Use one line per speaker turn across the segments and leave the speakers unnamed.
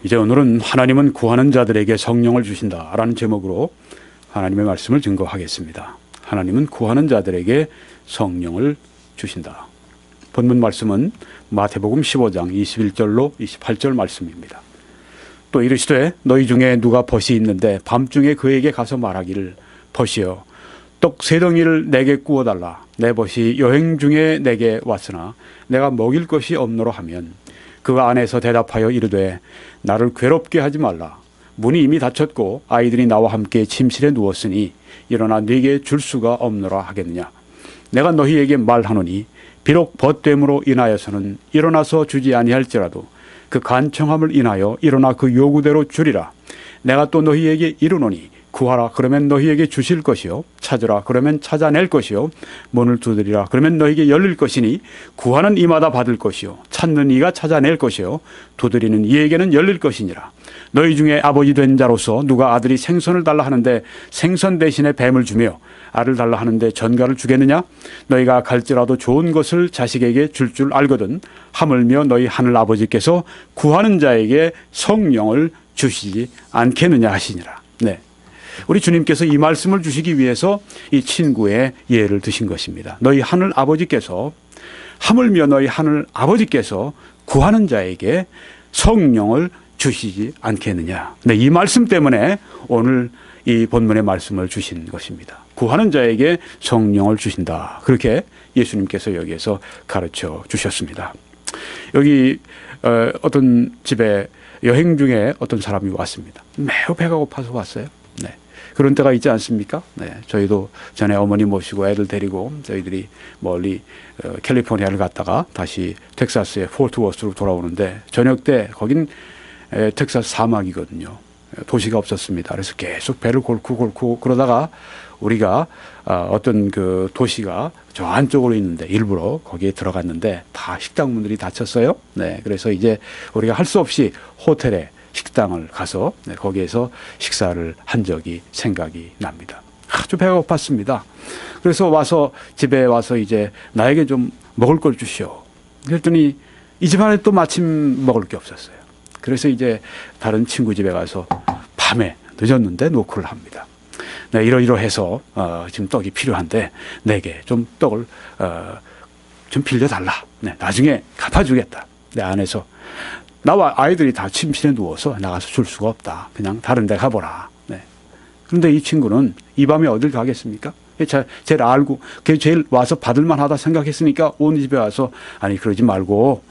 이제 오늘은 하나님은 구하는 자들에게 성령을 주신다라는 제목으로 하나님의 말씀을 증거하겠습니다. 하나님은 구하는 자들에게 성령을 주신다. 본문 말씀은 마태복음 15장 21절로 28절 말씀입니다. 또 이르시되 너희 중에 누가 벗이 있는데 밤중에 그에게 가서 말하기를 벗이여 떡 3덩이를 내게 구워달라. 내 벗이 여행 중에 내게 왔으나 내가 먹일 것이 없노라 하면 그 안에서 대답하여 이르되 나를 괴롭게 하지 말라. 문이 이미 닫혔고 아이들이 나와 함께 침실에 누웠으니 일어나 네게 줄 수가 없노라 하겠느냐. 내가 너희에게 말하노니 비록 벗됨으로 인하여서는 일어나서 주지 아니할지라도 그 간청함을 인하여 일어나 그 요구대로 주리라. 내가 또 너희에게 이르노니 구하라 그러면 너희에게 주실 것이요 찾으라 그러면 찾아낼 것이요 문을 두드리라 그러면 너희에게 열릴 것이니 구하는 이마다 받을 것이요 찾는 이가 찾아낼 것이요 두드리는 이에게는 열릴 것이니라. 너희 중에 아버지 된 자로서 누가 아들이 생선을 달라 하는데 생선 대신에 뱀을 주며 알을 달라 하는데 전갈을 주겠느냐? 너희가 갈지라도 좋은 것을 자식에게 줄 알거든 하물며 너희 하늘 아버지께서 구하는 자에게 성령을 주시지 않겠느냐 하시니라. 네. 우리 주님께서 이 말씀을 주시기 위해서 이 친구의 예를 드신 것입니다. 너희 하늘 아버지께서 하물며 너희 하늘 아버지께서 구하는 자에게 성령을 주시지 않겠느냐. 네, 이 말씀 때문에 오늘 이 본문의 말씀을 주신 것입니다. 구하는 자에게 성령을 주신다. 그렇게 예수님께서 여기에서 가르쳐 주셨습니다. 여기 어떤 집에 여행 중에 어떤 사람이 왔습니다. 매우 배가 고파서 왔어요. 네. 그런 때가 있지 않습니까? 네. 저희도 전에 어머니 모시고 애들 데리고 저희들이 멀리 캘리포니아를 갔다가 다시 텍사스의 포트워스로 돌아오는데 저녁 때 거긴 텍사스 사막이거든요. 도시가 없었습니다. 그래서 계속 배를 골고 그러다가 우리가 어떤 그 도시가 저 안쪽으로 있는데 일부러 거기에 들어갔는데 다 식당 문들이 닫혔어요. 네, 그래서 이제 우리가 할 수 없이 호텔에 식당을 가서 거기에서 식사를 한 적이 생각이 납니다. 아주 배가 고팠습니다. 그래서 와서 집에 와서 이제 나에게 좀 먹을 걸 주시오. 그랬더니 이 집 안에 또 마침 먹을 게 없었어요. 그래서 이제 다른 친구 집에 가서 밤에 늦었는데 노크를 합니다. 네, 이러해서 지금 떡이 필요한데 내게 좀 떡을 좀 빌려달라. 네, 나중에 갚아주겠다. 내 안에서 나와 아이들이 다 침실에 누워서 나가서 줄 수가 없다. 그냥 다른 데 가보라. 네. 그런데 이 친구는 이 밤에 어딜 가겠습니까? 제일 알고 제일 와서 받을만 하다 생각했으니까 온 집에 와서 아니 그러지 말고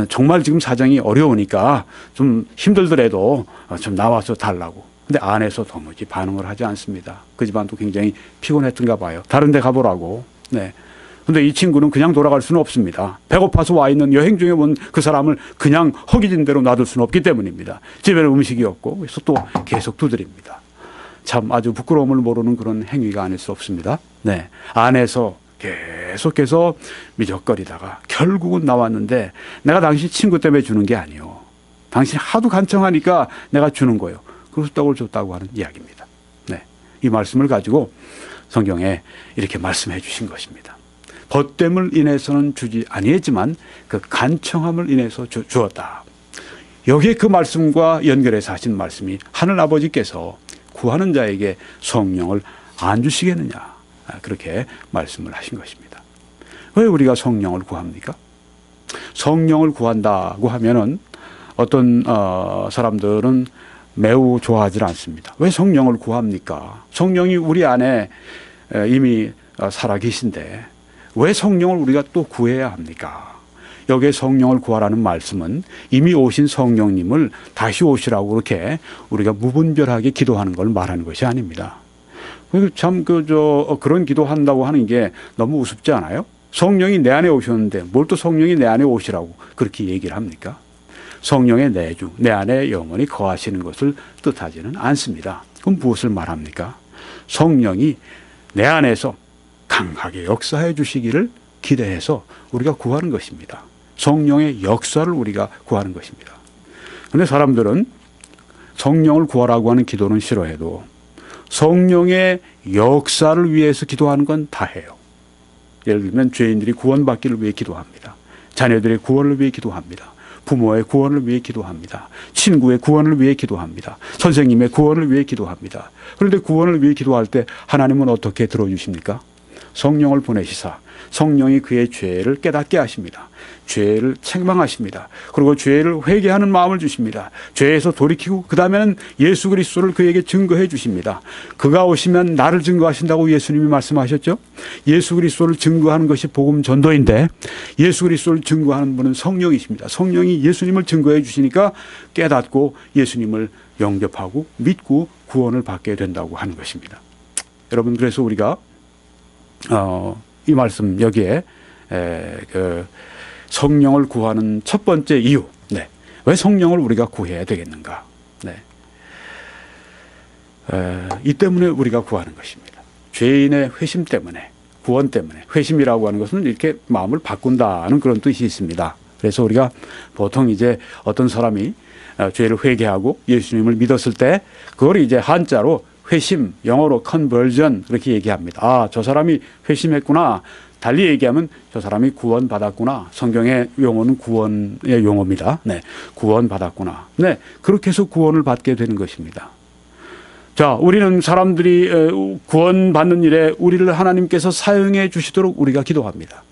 정말 지금 사정이 어려우니까 좀 힘들더라도 좀 나와서 달라고. 근데 안에서 도무지 반응을 하지 않습니다. 그 집안도 굉장히 피곤했던가 봐요. 다른 데 가보라고. 네. 근데 이 친구는 그냥 돌아갈 수는 없습니다. 배고파서 와 있는 여행 중에 온 그 사람을 그냥 허기진 대로 놔둘 수는 없기 때문입니다. 집에는 음식이 없고 그래서 또 계속 두드립니다. 참 아주 부끄러움을 모르는 그런 행위가 아닐 수 없습니다. 네. 안에서 계속해서 미적거리다가 결국은 나왔는데 내가 당신 친구 때문에 주는 게 아니요. 당신이 하도 간청하니까 내가 주는 거예요. 그래서 떡을 줬다고 하는 이야기입니다. 네. 이 말씀을 가지고 성경에 이렇게 말씀해 주신 것입니다. 벗됨을 인해서는 주지 아니했지만 그 간청함을 인해서 주었다. 여기에 그 말씀과 연결해서 하신 말씀이 하늘 아버지께서 구하는 자에게 성령을 안 주시겠느냐. 그렇게 말씀을 하신 것입니다. 왜 우리가 성령을 구합니까? 성령을 구한다고 하면은 어떤 사람들은 매우 좋아하지 않습니다. 왜 성령을 구합니까? 성령이 우리 안에 이미 살아 계신데 왜 성령을 우리가 또 구해야 합니까? 여기에 성령을 구하라는 말씀은 이미 오신 성령님을 다시 오시라고 그렇게 우리가 무분별하게 기도하는 걸 말하는 것이 아닙니다. 참 그런 기도한다고 하는 게 너무 우습지 않아요? 성령이 내 안에 오셨는데 뭘 또 성령이 내 안에 오시라고 그렇게 얘기를 합니까? 성령의 내주, 내 안에 영원히 거하시는 것을 뜻하지는 않습니다. 그럼 무엇을 말합니까? 성령이 내 안에서 강하게 역사해 주시기를 기대해서 우리가 구하는 것입니다. 성령의 역사를 우리가 구하는 것입니다. 그런데 사람들은 성령을 구하라고 하는 기도는 싫어해도 성령의 역사를 위해서 기도하는 건 다 해요. 예를 들면 죄인들이 구원받기를 위해 기도합니다. 자녀들의 구원을 위해 기도합니다. 부모의 구원을 위해 기도합니다. 친구의 구원을 위해 기도합니다. 선생님의 구원을 위해 기도합니다. 그런데 구원을 위해 기도할 때 하나님은 어떻게 들어주십니까? 성령을 보내시사 성령이 그의 죄를 깨닫게 하십니다. 죄를 책망하십니다. 그리고 죄를 회개하는 마음을 주십니다. 죄에서 돌이키고 그 다음에는 예수 그리스도를 그에게 증거해 주십니다. 그가 오시면 나를 증거하신다고 예수님이 말씀하셨죠. 예수 그리스도를 증거하는 것이 복음 전도인데 예수 그리스도를 증거하는 분은 성령이십니다. 성령이 예수님을 증거해 주시니까 깨닫고 예수님을 영접하고 믿고 구원을 받게 된다고 하는 것입니다. 여러분, 그래서 우리가 이 말씀 여기에 성령을 구하는 첫 번째 이유, 네. 왜 성령을 우리가 구해야 되겠는가? 네. 이 때문에 우리가 구하는 것입니다. 죄인의 회심 때문에, 구원 때문에. 회심이라고 하는 것은 이렇게 마음을 바꾼다는 그런 뜻이 있습니다. 그래서 우리가 보통 이제 어떤 사람이 죄를 회개하고 예수님을 믿었을 때 그걸 이제 한자로 회심, 영어로 conversion 그렇게 얘기합니다. 아, 저 사람이 회심했구나. 달리 얘기하면 저 사람이 구원받았구나. 성경의 용어는 구원의 용어입니다. 네, 구원받았구나. 네, 그렇게 해서 구원을 받게 되는 것입니다. 자, 우리는 사람들이 구원받는 일에 우리를 하나님께서 사용해 주시도록 우리가 기도합니다.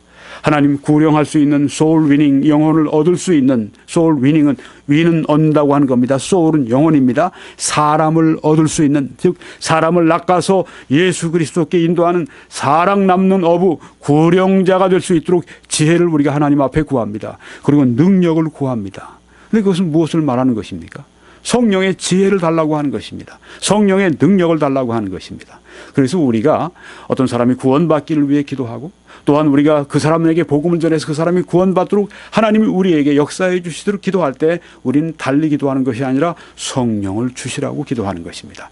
하나님 구령할 수 있는 소울 위닝, 영혼을 얻을 수 있는 소울 위닝은 위는 얻는다고 하는 겁니다. 소울은 영혼입니다. 사람을 얻을 수 있는, 즉 사람을 낚아서 예수 그리스도께 인도하는 사랑 남는 어부, 구령자가 될 수 있도록 지혜를 우리가 하나님 앞에 구합니다. 그리고 능력을 구합니다. 그런데 그것은 무엇을 말하는 것입니까? 성령의 지혜를 달라고 하는 것입니다. 성령의 능력을 달라고 하는 것입니다. 그래서 우리가 어떤 사람이 구원받기를 위해 기도하고 또한 우리가 그 사람에게 복음을 전해서 그 사람이 구원받도록 하나님이 우리에게 역사해 주시도록 기도할 때 우리는 달리 기도하는 것이 아니라 성령을 주시라고 기도하는 것입니다.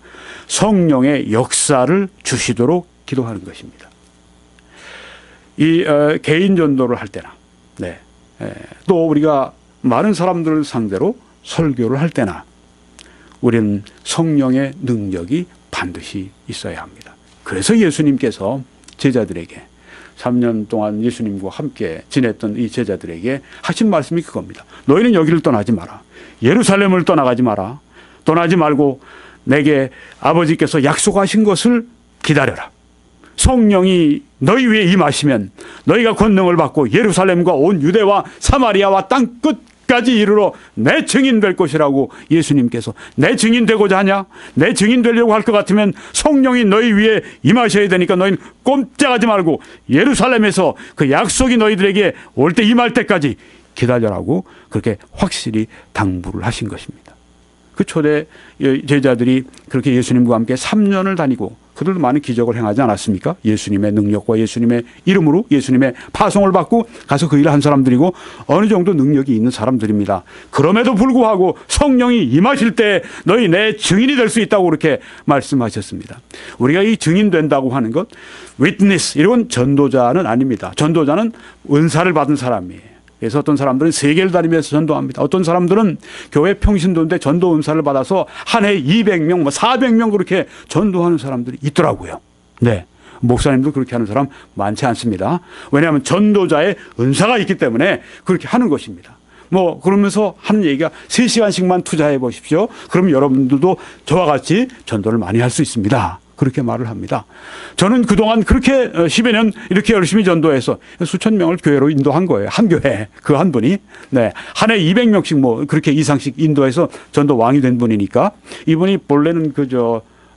성령의 역사를 주시도록 기도하는 것입니다. 이 개인 전도를 할 때나 또 우리가 많은 사람들을 상대로 설교를 할 때나 우리는 성령의 능력이 반드시 있어야 합니다. 그래서 예수님께서 제자들에게 3년 동안 예수님과 함께 지냈던 이 제자들에게 하신 말씀이 그겁니다. 너희는 여기를 떠나지 마라. 예루살렘을 떠나가지 마라. 떠나지 말고 내게 아버지께서 약속하신 것을 기다려라. 성령이 너희 위에 임하시면 너희가 권능을 받고 예루살렘과 온 유대와 사마리아와 땅 끝까지 이르러 내 증인 될 것이라고 예수님께서. 내 증인 되고자 하냐? 내 증인 되려고 할 것 같으면 성령이 너희 위에 임하셔야 되니까 너희는 꼼짝하지 말고 예루살렘에서 그 약속이 너희들에게 올 때 임할 때까지 기다려라고 그렇게 확실히 당부를 하신 것입니다. 그 초대 제자들이 그렇게 예수님과 함께 3년을 다니고 그들도 많은 기적을 행하지 않았습니까? 예수님의 능력과 예수님의 이름으로 예수님의 파송을 받고 가서 그 일을 한 사람들이고 어느 정도 능력이 있는 사람들입니다. 그럼에도 불구하고 성령이 임하실 때 너희 내 증인이 될 수 있다고 그렇게 말씀하셨습니다. 우리가 이 증인 된다고 하는 것, witness, 이런 전도자는 아닙니다. 전도자는 은사를 받은 사람이에요. 그래서 어떤 사람들은 세계를 다니면서 전도합니다. 어떤 사람들은 교회 평신도인데 전도 은사를 받아서 한 해 200명, 400명 그렇게 전도하는 사람들이 있더라고요. 네. 목사님도 그렇게 하는 사람 많지 않습니다. 왜냐하면 전도자의 은사가 있기 때문에 그렇게 하는 것입니다. 그러면서 하는 얘기가 3시간씩만 투자해 보십시오. 그럼 여러분들도 저와 같이 전도를 많이 할 수 있습니다. 그렇게 말을 합니다. 저는 그동안 그렇게 10여 년 이렇게 열심히 전도해서 수천 명을 교회로 인도한 거예요. 한 교회, 그 한 분이. 네. 한 해 200명씩 그렇게 이상씩 인도해서 전도 왕이 된 분이니까 이분이 본래는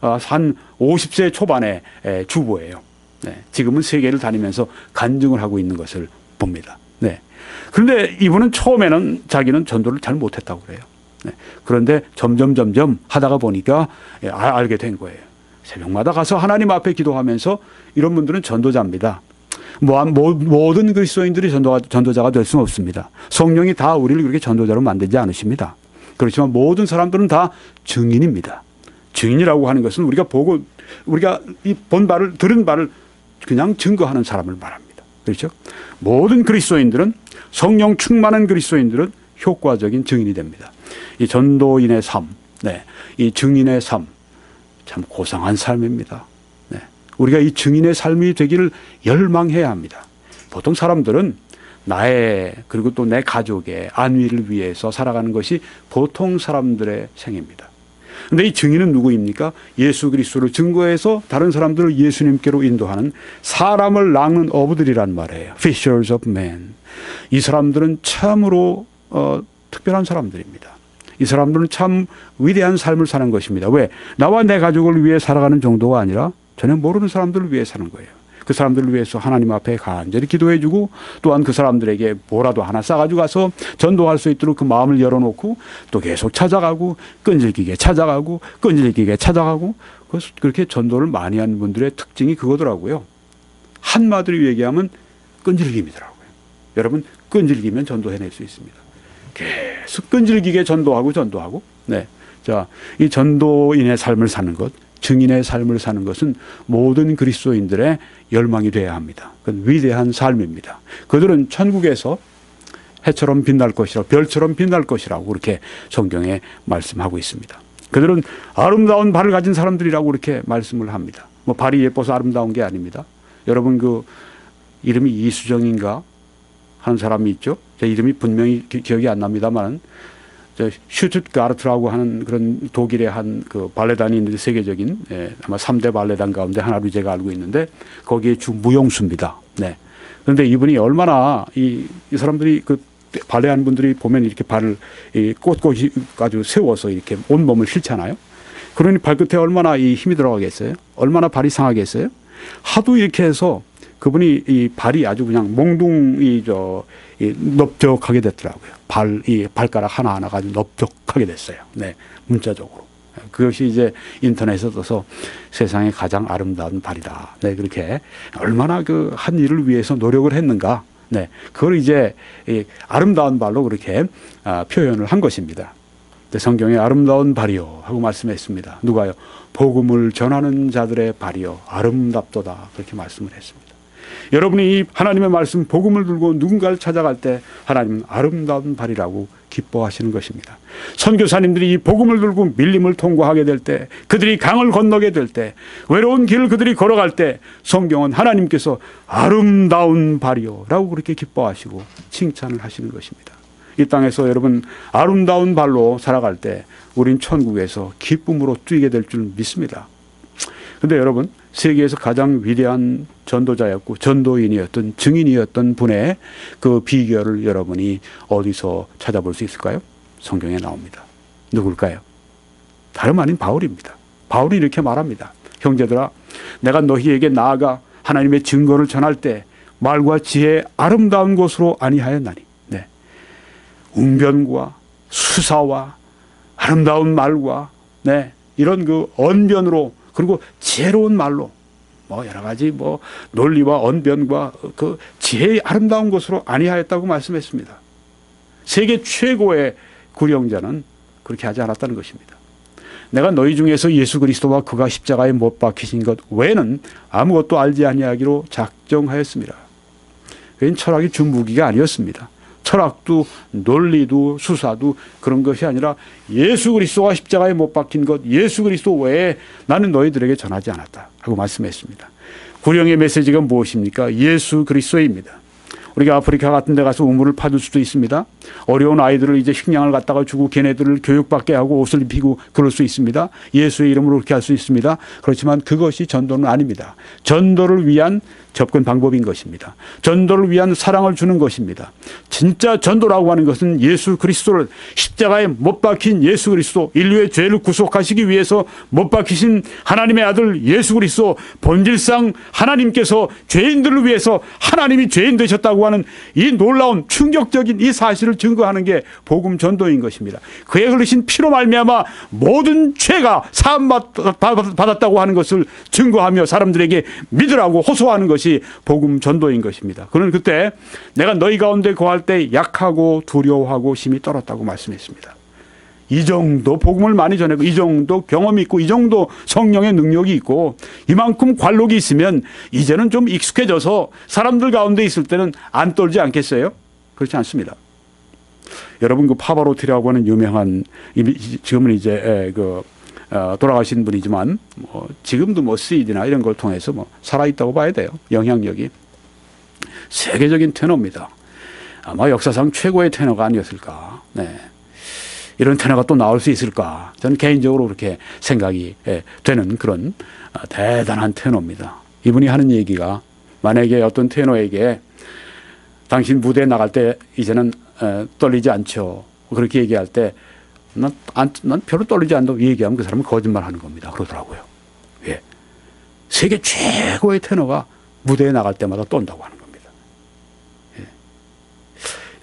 한 50세 초반의 주부예요. 네. 지금은 세계를 다니면서 간증을 하고 있는 것을 봅니다. 네. 그런데 이분은 처음에는 자기는 전도를 잘 못했다고 그래요. 네. 그런데 점점 하다가 보니까 알게 된 거예요. 새벽마다 가서 하나님 앞에 기도하면서 이런 분들은 전도자입니다. 모든 그리스도인들이 전도자가 될 수는 없습니다. 성령이 다 우리를 그렇게 전도자로 만들지 않으십니다. 그렇지만 모든 사람들은 다 증인입니다. 증인이라고 하는 것은 우리가 본 바를, 들은 바를 그냥 증거하는 사람을 말합니다. 그렇죠? 모든 그리스도인들은, 성령 충만한 그리스도인들은 효과적인 증인이 됩니다. 이 전도인의 삶, 이 증인의 삶, 참 고상한 삶입니다. 우리가 이 증인의 삶이 되기를 열망해야 합니다. 보통 사람들은 나의 그리고 또 내 가족의 안위를 위해서 살아가는 것이 보통 사람들의 생애입니다. 그런데 이 증인은 누구입니까? 예수 그리스도를 증거해서 다른 사람들을 예수님께로 인도하는 사람을 낚는 어부들이란 말이에요. Fishers of men. 이 사람들은 참으로 특별한 사람들입니다. 이 사람들은 참 위대한 삶을 사는 것입니다. 왜? 나와 내 가족을 위해 살아가는 정도가 아니라 전혀 모르는 사람들을 위해 사는 거예요. 그 사람들을 위해서 하나님 앞에 간절히 기도해주고 또한 그 사람들에게 뭐라도 하나 싸가지고 가서 전도할 수 있도록 그 마음을 열어놓고 또 계속 찾아가고 끈질기게 찾아가고 끈질기게 찾아가고 그렇게 전도를 많이 하는 분들의 특징이 그거더라고요. 한마디로 얘기하면 끈질김이더라고요. 여러분 끈질기면 전도해낼 수 있습니다. 계속 끈질기게 전도하고 네. 자, 이 전도인의 삶을 사는 것, 증인의 삶을 사는 것은 모든 그리스도인들의 열망이 되어야 합니다. 그건 위대한 삶입니다. 그들은 천국에서 해처럼 빛날 것이라고, 별처럼 빛날 것이라고 그렇게 성경에 말씀하고 있습니다. 그들은 아름다운 발을 가진 사람들이라고 그렇게 말씀을 합니다. 뭐 발이 예뻐서 아름다운 게 아닙니다. 여러분 그 이름이 이수정인가 하는 사람이 있죠. 제 이름이 분명히 기억이 안 납니다만 슈투트가르트라고 하는 그런 독일의 한 그 발레단이 있는데 세계적인 아마 3대 발레단 가운데 하나로 제가 알고 있는데 거기에 주 무용수입니다. 네. 그런데 이분이 얼마나 이 사람들이 그 발레하는 분들이 보면 이렇게 발을 꼿꼿이 아주 세워서 이렇게 온 몸을 싣잖아요. 그러니 발끝에 얼마나 이 힘이 들어가겠어요? 얼마나 발이 상하겠어요? 하도 이렇게 해서 그분이 이 발이 아주 그냥 몽둥이 넓적하게 됐더라고요. 이 발가락 하나하나가 아주 넓적하게 됐어요. 네, 문자적으로. 그것이 이제 인터넷에 떠서 세상에 가장 아름다운 발이다. 네, 그렇게 얼마나 그 한 일을 위해서 노력을 했는가. 네, 그걸 이제 아름다운 발로 그렇게 표현을 한 것입니다. 성경에 아름다운 발이요 하고 말씀했습니다. 누가요? 복음을 전하는 자들의 발이요 아름답도다 그렇게 말씀을 했습니다. 여러분이 이 하나님의 말씀 복음을 들고 누군가를 찾아갈 때 하나님은 아름다운 발이라고 기뻐하시는 것입니다. 선교사님들이 이 복음을 들고 밀림을 통과하게 될 때, 그들이 강을 건너게 될 때, 외로운 길을 그들이 걸어갈 때 성경은 하나님께서 아름다운 발이요 라고 그렇게 기뻐하시고 칭찬을 하시는 것입니다. 이 땅에서 여러분 아름다운 발로 살아갈 때 우린 천국에서 기쁨으로 뛰게 될 줄 믿습니다. 그런데 여러분 세계에서 가장 위대한 전도자였고 전도인이었던 증인이었던 분의 그 비결을 여러분이 어디서 찾아볼 수 있을까요? 성경에 나옵니다. 누굴까요? 다름 아닌 바울입니다. 바울이 이렇게 말합니다. 형제들아, 내가 너희에게 나아가 하나님의 증거를 전할 때 말과 지혜의 아름다운 것으로 아니하였나니. 네. 웅변과 수사와 아름다운 말과 네. 이런 그 언변으로 그리고 지혜로운 말로 뭐 여러 가지 뭐 논리와 언변과 그 지혜의 아름다운 것으로 아니하였다고 말씀했습니다. 세계 최고의 구령자는 그렇게 하지 않았다는 것입니다. 내가 너희 중에서 예수 그리스도와 그가 십자가에 못 박히신 것 외에는 아무것도 알지 아니하기로 작정하였습니다. 그건 철학이 주 무기가 아니었습니다. 철학도 논리도 수사도 그런 것이 아니라 예수 그리스도가 십자가에 못 박힌 것 예수 그리스도 외에 나는 너희들에게 전하지 않았다 하고 말씀했습니다. 구령의 메시지가 무엇입니까? 예수 그리스도입니다. 우리가 아프리카 같은 데 가서 우물을 파줄 수도 있습니다. 어려운 아이들을 이제 식량을 갖다가 주고 걔네들을 교육받게 하고 옷을 입히고 그럴 수 있습니다. 예수의 이름으로 그렇게 할 수 있습니다. 그렇지만 그것이 전도는 아닙니다. 전도를 위한 접근 방법인 것입니다. 전도를 위한 사랑을 주는 것입니다. 진짜 전도라고 하는 것은 예수 그리스도를 십자가에 못 박힌 예수 그리스도, 인류의 죄를 구속하시기 위해서 못 박히신 하나님의 아들 예수 그리스도, 본질상 하나님께서 죄인들을 위해서 하나님이 죄인 되셨다고 하는 이 놀라운 충격적인 이 사실을 증거하는 게 복음 전도인 것입니다. 그의 흘리신 피로 말미암아 모든 죄가 사함 받았다고 하는 것을 증거하며 사람들에게 믿으라고 호소하는 것이 복음 전도인 것입니다. 그는 그때 내가 너희 가운데 거할 때 약하고 두려워하고 심히 떨었다고 말씀했습니다. 이 정도 복음을 많이 전하고 이 정도 경험이 있고 이 정도 성령의 능력이 있고 이만큼 관록이 있으면 이제는 좀 익숙해져서 사람들 가운데 있을 때는 안 떨지 않겠어요? 그렇지 않습니다. 여러분 그 파바로티라고 하는 유명한 지금은 이제 돌아가신 분이지만 지금도 뭐 CD나 이런 걸 통해서 뭐 살아있다고 봐야 돼요. 영향력이 세계적인 테너입니다. 아마 역사상 최고의 테너가 아니었을까. 네. 이런 테너가 또 나올 수 있을까. 저는 개인적으로 그렇게 생각이 되는 그런 대단한 테너입니다. 이분이 하는 얘기가 만약에 어떤 테너에게 당신 무대에 나갈 때 이제는 떨리지 않죠. 그렇게 얘기할 때 난 별로 떨리지 않다고 얘기하면 그 사람은 거짓말하는 겁니다. 그러더라고요. 예. 세계 최고의 테너가 무대에 나갈 때마다 떤다고 하는 겁니다. 예.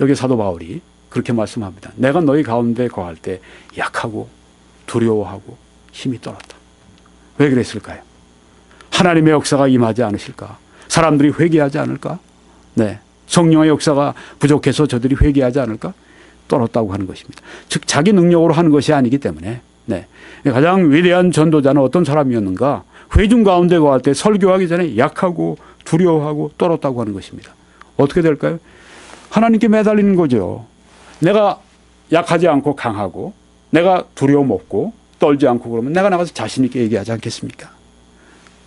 여기 사도 바울이 그렇게 말씀합니다. 내가 너희 가운데 거할 때 약하고 두려워하고 힘이 떨었다. 왜 그랬을까요? 하나님의 역사가 임하지 않으실까? 사람들이 회개하지 않을까? 네. 성령의 역사가 부족해서 저들이 회개하지 않을까? 떨었다고 하는 것입니다. 즉 자기 능력으로 하는 것이 아니기 때문에 네. 가장 위대한 전도자는 어떤 사람이었는가? 회중 가운데 거할 때 설교하기 전에 약하고 두려워하고 떨었다고 하는 것입니다. 어떻게 될까요? 하나님께 매달리는 거죠. 내가 약하지 않고 강하고 내가 두려움 없고 떨지 않고 그러면 내가 나가서 자신 있게 얘기하지 않겠습니까?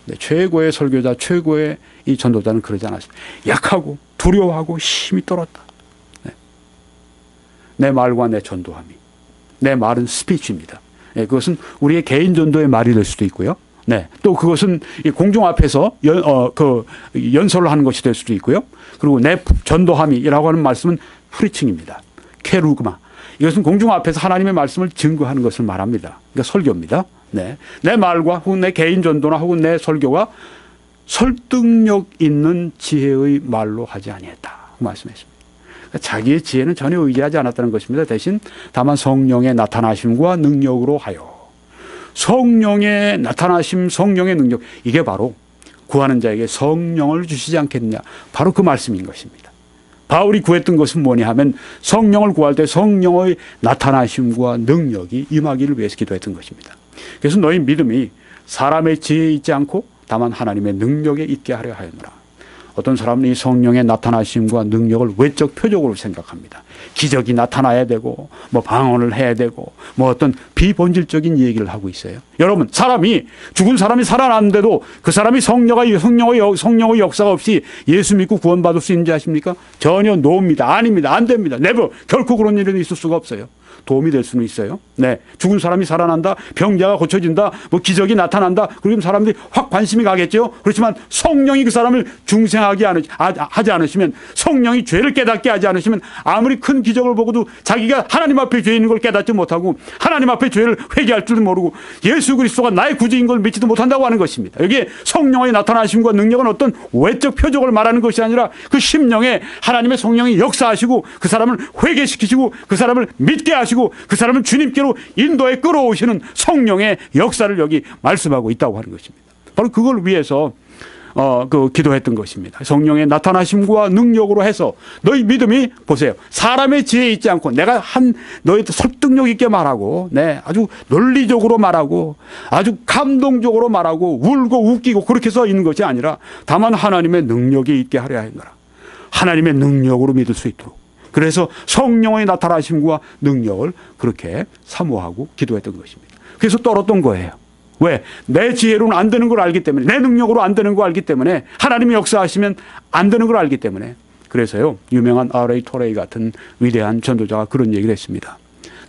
네, 최고의 설교자, 최고의 이 전도자는 그러지 않았습니다. 약하고 두려워하고 힘이 떨었다. 네. 내 말과 내 전도함이. 내 말은 스피치입니다. 네, 그것은 우리의 개인 전도의 말이 될 수도 있고요. 네, 또 그것은 공중 앞에서 연설을 하는 것이 될 수도 있고요. 그리고 내 전도함이라고 하는 말씀은 프리칭입니다. 케루그마. 이것은 공중 앞에서 하나님의 말씀을 증거하는 것을 말합니다. 그러니까 설교입니다. 네. 내 말과 혹은 내 개인 전도나 혹은 내 설교가 설득력 있는 지혜의 말로 하지 아니했다. 그 말씀했습니다. 그러니까 자기의 지혜는 전혀 의지하지 않았다는 것입니다. 대신 다만 성령의 나타나심과 능력으로 하여. 성령의 나타나심, 성령의 능력. 이게 바로 구하는 자에게 성령을 주시지 않겠느냐. 바로 그 말씀인 것입니다. 바울이 구했던 것은 뭐냐 하면 성령을 구할 때 성령의 나타나심과 능력이 임하기를 위해서 기도했던 것입니다. 그래서 너희 믿음이 사람의 지혜에 있지 않고 다만 하나님의 능력에 있게 하려 하였노라. 어떤 사람은 이 성령의 나타나심과 능력을 외적 표적으로 생각합니다. 기적이 나타나야 되고 뭐 방언을 해야 되고 뭐 어떤 비본질적인 얘기를 하고 있어요. 여러분, 사람이 죽은 사람이 살아났는데도 그 사람이 성령의 역사가 없이 예수 믿고 구원받을 수 있는지 아십니까? 전혀 노입니다. 아닙니다. 안 됩니다. never. 결코 그런 일은 있을 수가 없어요. 도움이 될 수는 있어요. 네, 죽은 사람이 살아난다, 병자가 고쳐진다, 뭐 기적이 나타난다. 그러면 사람들이 확 관심이 가겠죠. 그렇지만 성령이 그 사람을 중생하게 하지 않으시면, 성령이 죄를 깨닫게 하지 않으시면 아무리 큰 기적을 보고도 자기가 하나님 앞에 죄 있는 걸 깨닫지 못하고 하나님 앞에 죄를 회개할 줄도 모르고 예수 그리스도가 나의 구주인 걸 믿지도 못한다고 하는 것입니다. 여기에 성령의 나타나심과 능력은 어떤 외적 표적을 말하는 것이 아니라 그 심령에 하나님의 성령이 역사하시고 그 사람을 회개시키시고 그 사람을 믿게 하시고 그 사람을 주님께로 인도에 끌어오시는 성령의 역사를 여기 말씀하고 있다고 하는 것입니다. 바로 그걸 위해서 기도했던 것입니다. 성령의 나타나심과 능력으로 해서 너희 믿음이 보세요. 사람의 지혜에 있지 않고 내가 너희들 설득력 있게 말하고 아주 논리적으로 말하고 아주 감동적으로 말하고 울고 웃기고 그렇게 써 있는 것이 아니라 다만 하나님의 능력이 있게 하려 하였노라. 하나님의 능력으로 믿을 수 있도록. 그래서 성령의 나타나심과 능력을 그렇게 사모하고 기도했던 것입니다. 그래서 떨었던 거예요. 왜? 내 지혜로는 안 되는 걸 알기 때문에, 내 능력으로 안 되는 걸 알기 때문에, 하나님이 역사하시면 안 되는 걸 알기 때문에. 그래서요, 유명한 R.A. 토레이 같은 위대한 전도자가 그런 얘기를 했습니다.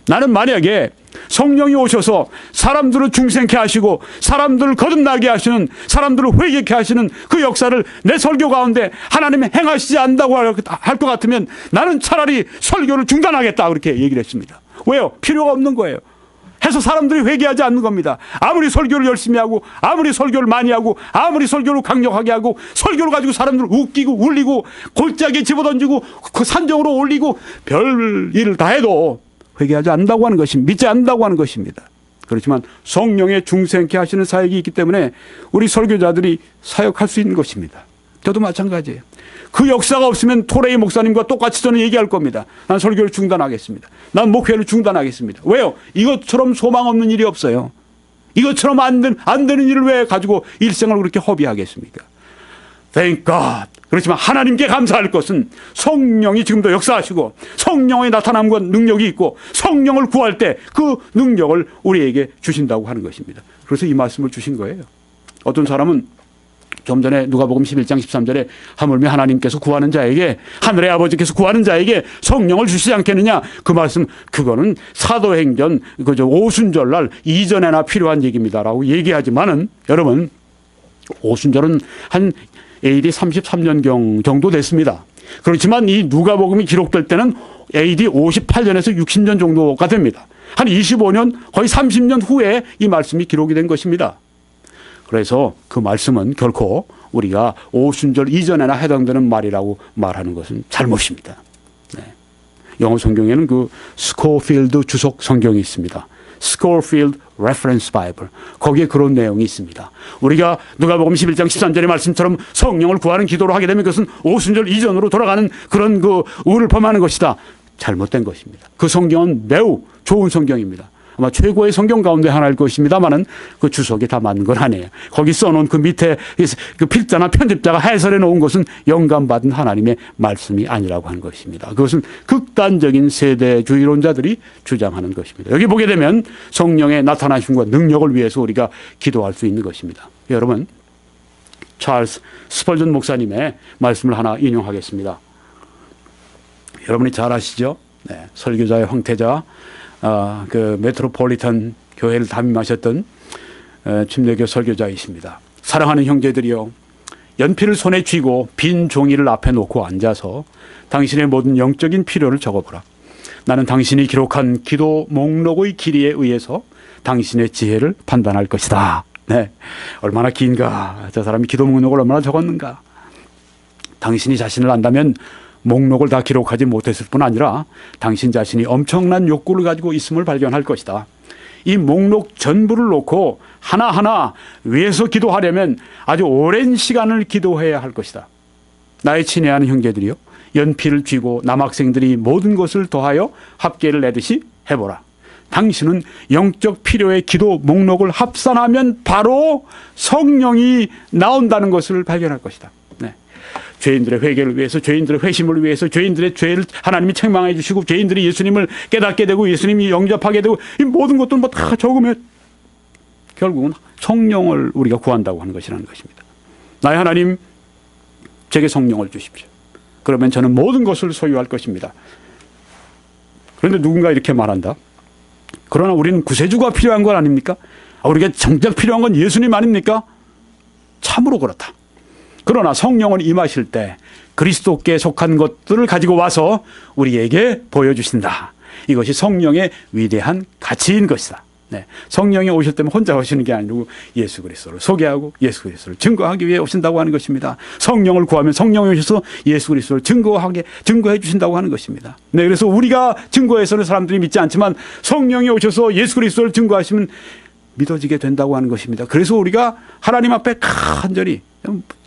나는 만약에 성령이 오셔서 사람들을 중생케 하시고 사람들을 거듭나게 하시는, 사람들을 회개케 하시는 그 역사를 내 설교 가운데 하나님이 행하시지 않는다고 할 것 같으면 나는 차라리 설교를 중단하겠다, 그렇게 얘기를 했습니다. 왜요? 필요가 없는 거예요. 해서 사람들이 회개하지 않는 겁니다. 아무리 설교를 열심히 하고 아무리 설교를 많이 하고 아무리 설교를 강력하게 하고 설교를 가지고 사람들을 웃기고 울리고 골짜기에 집어던지고 그 산정으로 올리고 별 일을 다 해도 회개하지 않는다고 하는 것입니다. 믿지 않는다고 하는 것입니다. 그렇지만 성령의 중생케 하시는 사역이 있기 때문에 우리 설교자들이 사역할 수 있는 것입니다. 저도 마찬가지예요. 그 역사가 없으면 토레이 목사님과 똑같이 저는 얘기할 겁니다. 난 설교를 중단하겠습니다. 난 목회를 중단하겠습니다. 왜요? 이것처럼 소망 없는 일이 없어요. 이것처럼 안 되는 일을 왜 가지고 일생을 그렇게 허비하겠습니까? Thank God. 그렇지만 하나님께 감사할 것은 성령이 지금도 역사하시고 성령의 나타남과 능력이 있고 성령을 구할 때 그 능력을 우리에게 주신다고 하는 것입니다. 그래서 이 말씀을 주신 거예요. 어떤 사람은 좀 전에 누가복음 11장 13절에 하물며 하나님께서 구하는 자에게, 하늘의 아버지께서 구하는 자에게 성령을 주시지 않겠느냐, 그 말씀, 그거는 사도행전 그저 오순절날 이전에나 필요한 얘기입니다라고 얘기하지만은, 여러분 오순절은 한 AD 33년경 정도 됐습니다. 그렇지만 이 누가복음이 기록될 때는 AD 58년에서 60년 정도가 됩니다. 한 25년, 거의 30년 후에 이 말씀이 기록이 된 것입니다. 그래서 그 말씀은 결코 우리가 오순절 이전에나 해당되는 말이라고 말하는 것은 잘못입니다. 네. 영어 성경에는 그 스코필드 주석 성경이 있습니다. Scofield Reference Bible. 거기에 그런 내용이 있습니다. 우리가 누가복음 11장 13절의 말씀처럼 성령을 구하는 기도를 하게 되면 그것은 오순절 이전으로 돌아가는 그런 그 우를 범하는 것이다. 잘못된 것입니다. 그 성경은 매우 좋은 성경입니다. 아마 최고의 성경 가운데 하나일 것입니다만은 그 주석이 다 맞는 건 아니에요. 거기 써놓은 그 밑에 그 필자나 편집자가 해설해 놓은 것은 영감받은 하나님의 말씀이 아니라고 하는 것입니다. 그것은 극단적인 세대주의론자들이 주장하는 것입니다. 여기 보게 되면 성령의 나타나심과 능력을 위해서 우리가 기도할 수 있는 것입니다. 여러분, 찰스 스펄전 목사님의 말씀을 하나 인용하겠습니다. 여러분이 잘 아시죠? 네, 설교자의 황태자, 그 메트로폴리탄 교회를 담임하셨던 침례교 설교자이십니다. 사랑하는 형제들이여, 연필을 손에 쥐고 빈 종이를 앞에 놓고 앉아서 당신의 모든 영적인 필요를 적어보라. 나는 당신이 기록한 기도 목록의 길이에 의해서 당신의 지혜를 판단할 것이다. 네, 얼마나 긴가. 저 사람이 기도 목록을 얼마나 적었는가. 당신이 자신을 안다면 목록을 다 기록하지 못했을 뿐 아니라 당신 자신이 엄청난 욕구를 가지고 있음을 발견할 것이다. 이 목록 전부를 놓고 하나하나 위해서 기도하려면 아주 오랜 시간을 기도해야 할 것이다. 나의 친애하는 형제들이요, 연필을 쥐고 남학생들이 모든 것을 더하여 합계를 내듯이 해보라. 당신은 영적 필요의 기도 목록을 합산하면 바로 성령이 나온다는 것을 발견할 것이다. 죄인들의 회개를 위해서, 죄인들의 회심을 위해서, 죄인들의 죄를 하나님이 책망해 주시고, 죄인들이 예수님을 깨닫게 되고 예수님이 영접하게 되고, 이 모든 것들 뭐 다 적으면 결국은 성령을 우리가 구한다고 하는 것이라는 것입니다. 나의 하나님, 제게 성령을 주십시오. 그러면 저는 모든 것을 소유할 것입니다. 그런데 누군가 이렇게 말한다. 그러나 우리는 구세주가 필요한 건 아닙니까? 우리가 정작 필요한 건 예수님 아닙니까? 참으로 그렇다. 그러나 성령은 임하실 때 그리스도께 속한 것들을 가지고 와서 우리에게 보여주신다. 이것이 성령의 위대한 가치인 것이다. 네. 성령이 오실 때면 혼자 오시는 게 아니고 예수 그리스도를 소개하고 예수 그리스도를 증거하기 위해 오신다고 하는 것입니다. 성령을 구하면 성령이 오셔서 예수 그리스도를 증거해 주신다고 하는 것입니다. 네, 그래서 우리가 증거해서는 사람들이 믿지 않지만 성령이 오셔서 예수 그리스도를 증거하시면 믿어지게 된다고 하는 것입니다. 그래서 우리가 하나님 앞에 간절히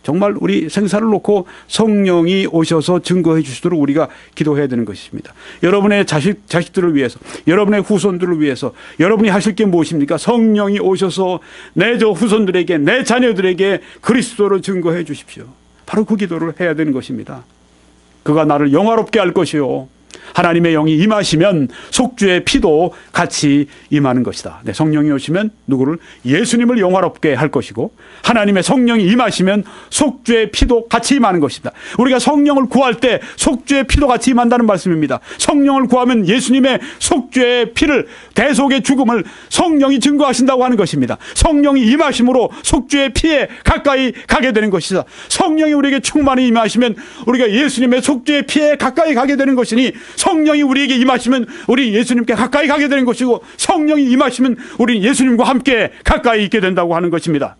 정말 우리 생사를 놓고 성령이 오셔서 증거해 주시도록 우리가 기도해야 되는 것입니다. 여러분의 자식들을 위해서, 여러분의 후손들을 위해서 여러분이 하실 게 무엇입니까? 성령이 오셔서 내 후손들에게, 내 자녀들에게 그리스도를 증거해 주십시오. 바로 그 기도를 해야 되는 것입니다. 그가 나를 영화롭게 할 것이요, 하나님의 영이 임하시면 속주의 피도 같이 임하는 것이다. 네, 성령이 오시면 누구를? 예수님을 영화롭게 할 것이고, 하나님의 성령이 임하시면 속주의 피도 같이 임하는 것이다. 우리가 성령을 구할 때 속주의 피도 같이 임한다는 말씀입니다. 성령을 구하면 예수님의 속주의 피를, 대속의 죽음을 성령이 증거하신다고 하는 것입니다. 성령이 임하심으로 속주의 피에 가까이 가게 되는 것이다. 성령이 우리에게 충만히 임하시면 우리가 예수님의 속주의 피에 가까이 가게 되는 것이니, 성령이 우리에게 임하시면 우리 예수님께 가까이 가게 되는 것이고, 성령이 임하시면 우리 예수님과 함께 가까이 있게 된다고 하는 것입니다.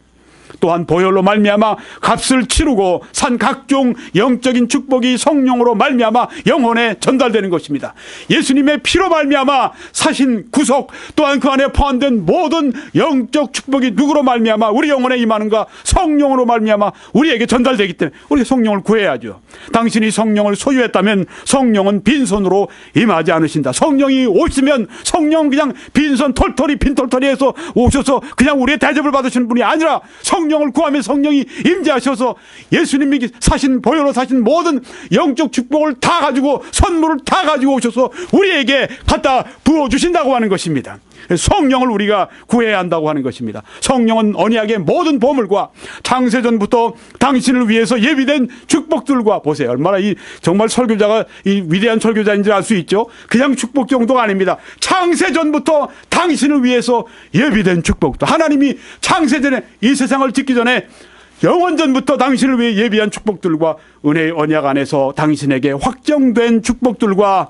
또한 보혈로 말미암아 값을 치르고 산 각종 영적인 축복이 성령으로 말미암아 영혼에 전달되는 것입니다. 예수님의 피로 말미암아 사신 구속, 또한 그 안에 포함된 모든 영적 축복이 누구로 말미암아 우리 영혼에 임하는가? 성령으로 말미암아 우리에게 전달되기 때문에 우리 성령을 구해야죠. 당신이 성령을 소유했다면 성령은 빈손으로 임하지 않으신다. 성령이 오시면 성령 그냥 빈손 털털이 빈털털이해서 오셔서 그냥 우리의 대접을 받으시는 분이 아니라 성령이 성령을 구하며 성령이 임재하셔서 예수님이 사신 보혈로 사신 모든 영적 축복을 다 가지고 선물을 다 가지고 오셔서 우리에게 갖다 부어주신다고 하는 것입니다. 성령을 우리가 구해야 한다고 하는 것입니다. 성령은 언약의 모든 보물과 창세전부터 당신을 위해서 예비된 축복들과, 보세요, 얼마나 이 정말 설교자가 이 위대한 설교자인지 알 수 있죠. 그냥 축복 정도가 아닙니다. 창세전부터 당신을 위해서 예비된 축복도, 하나님이 창세전에 이 세상을 짓기 전에 영원전부터 당신을 위해 예비한 축복들과 은혜의 언약 안에서 당신에게 확정된 축복들과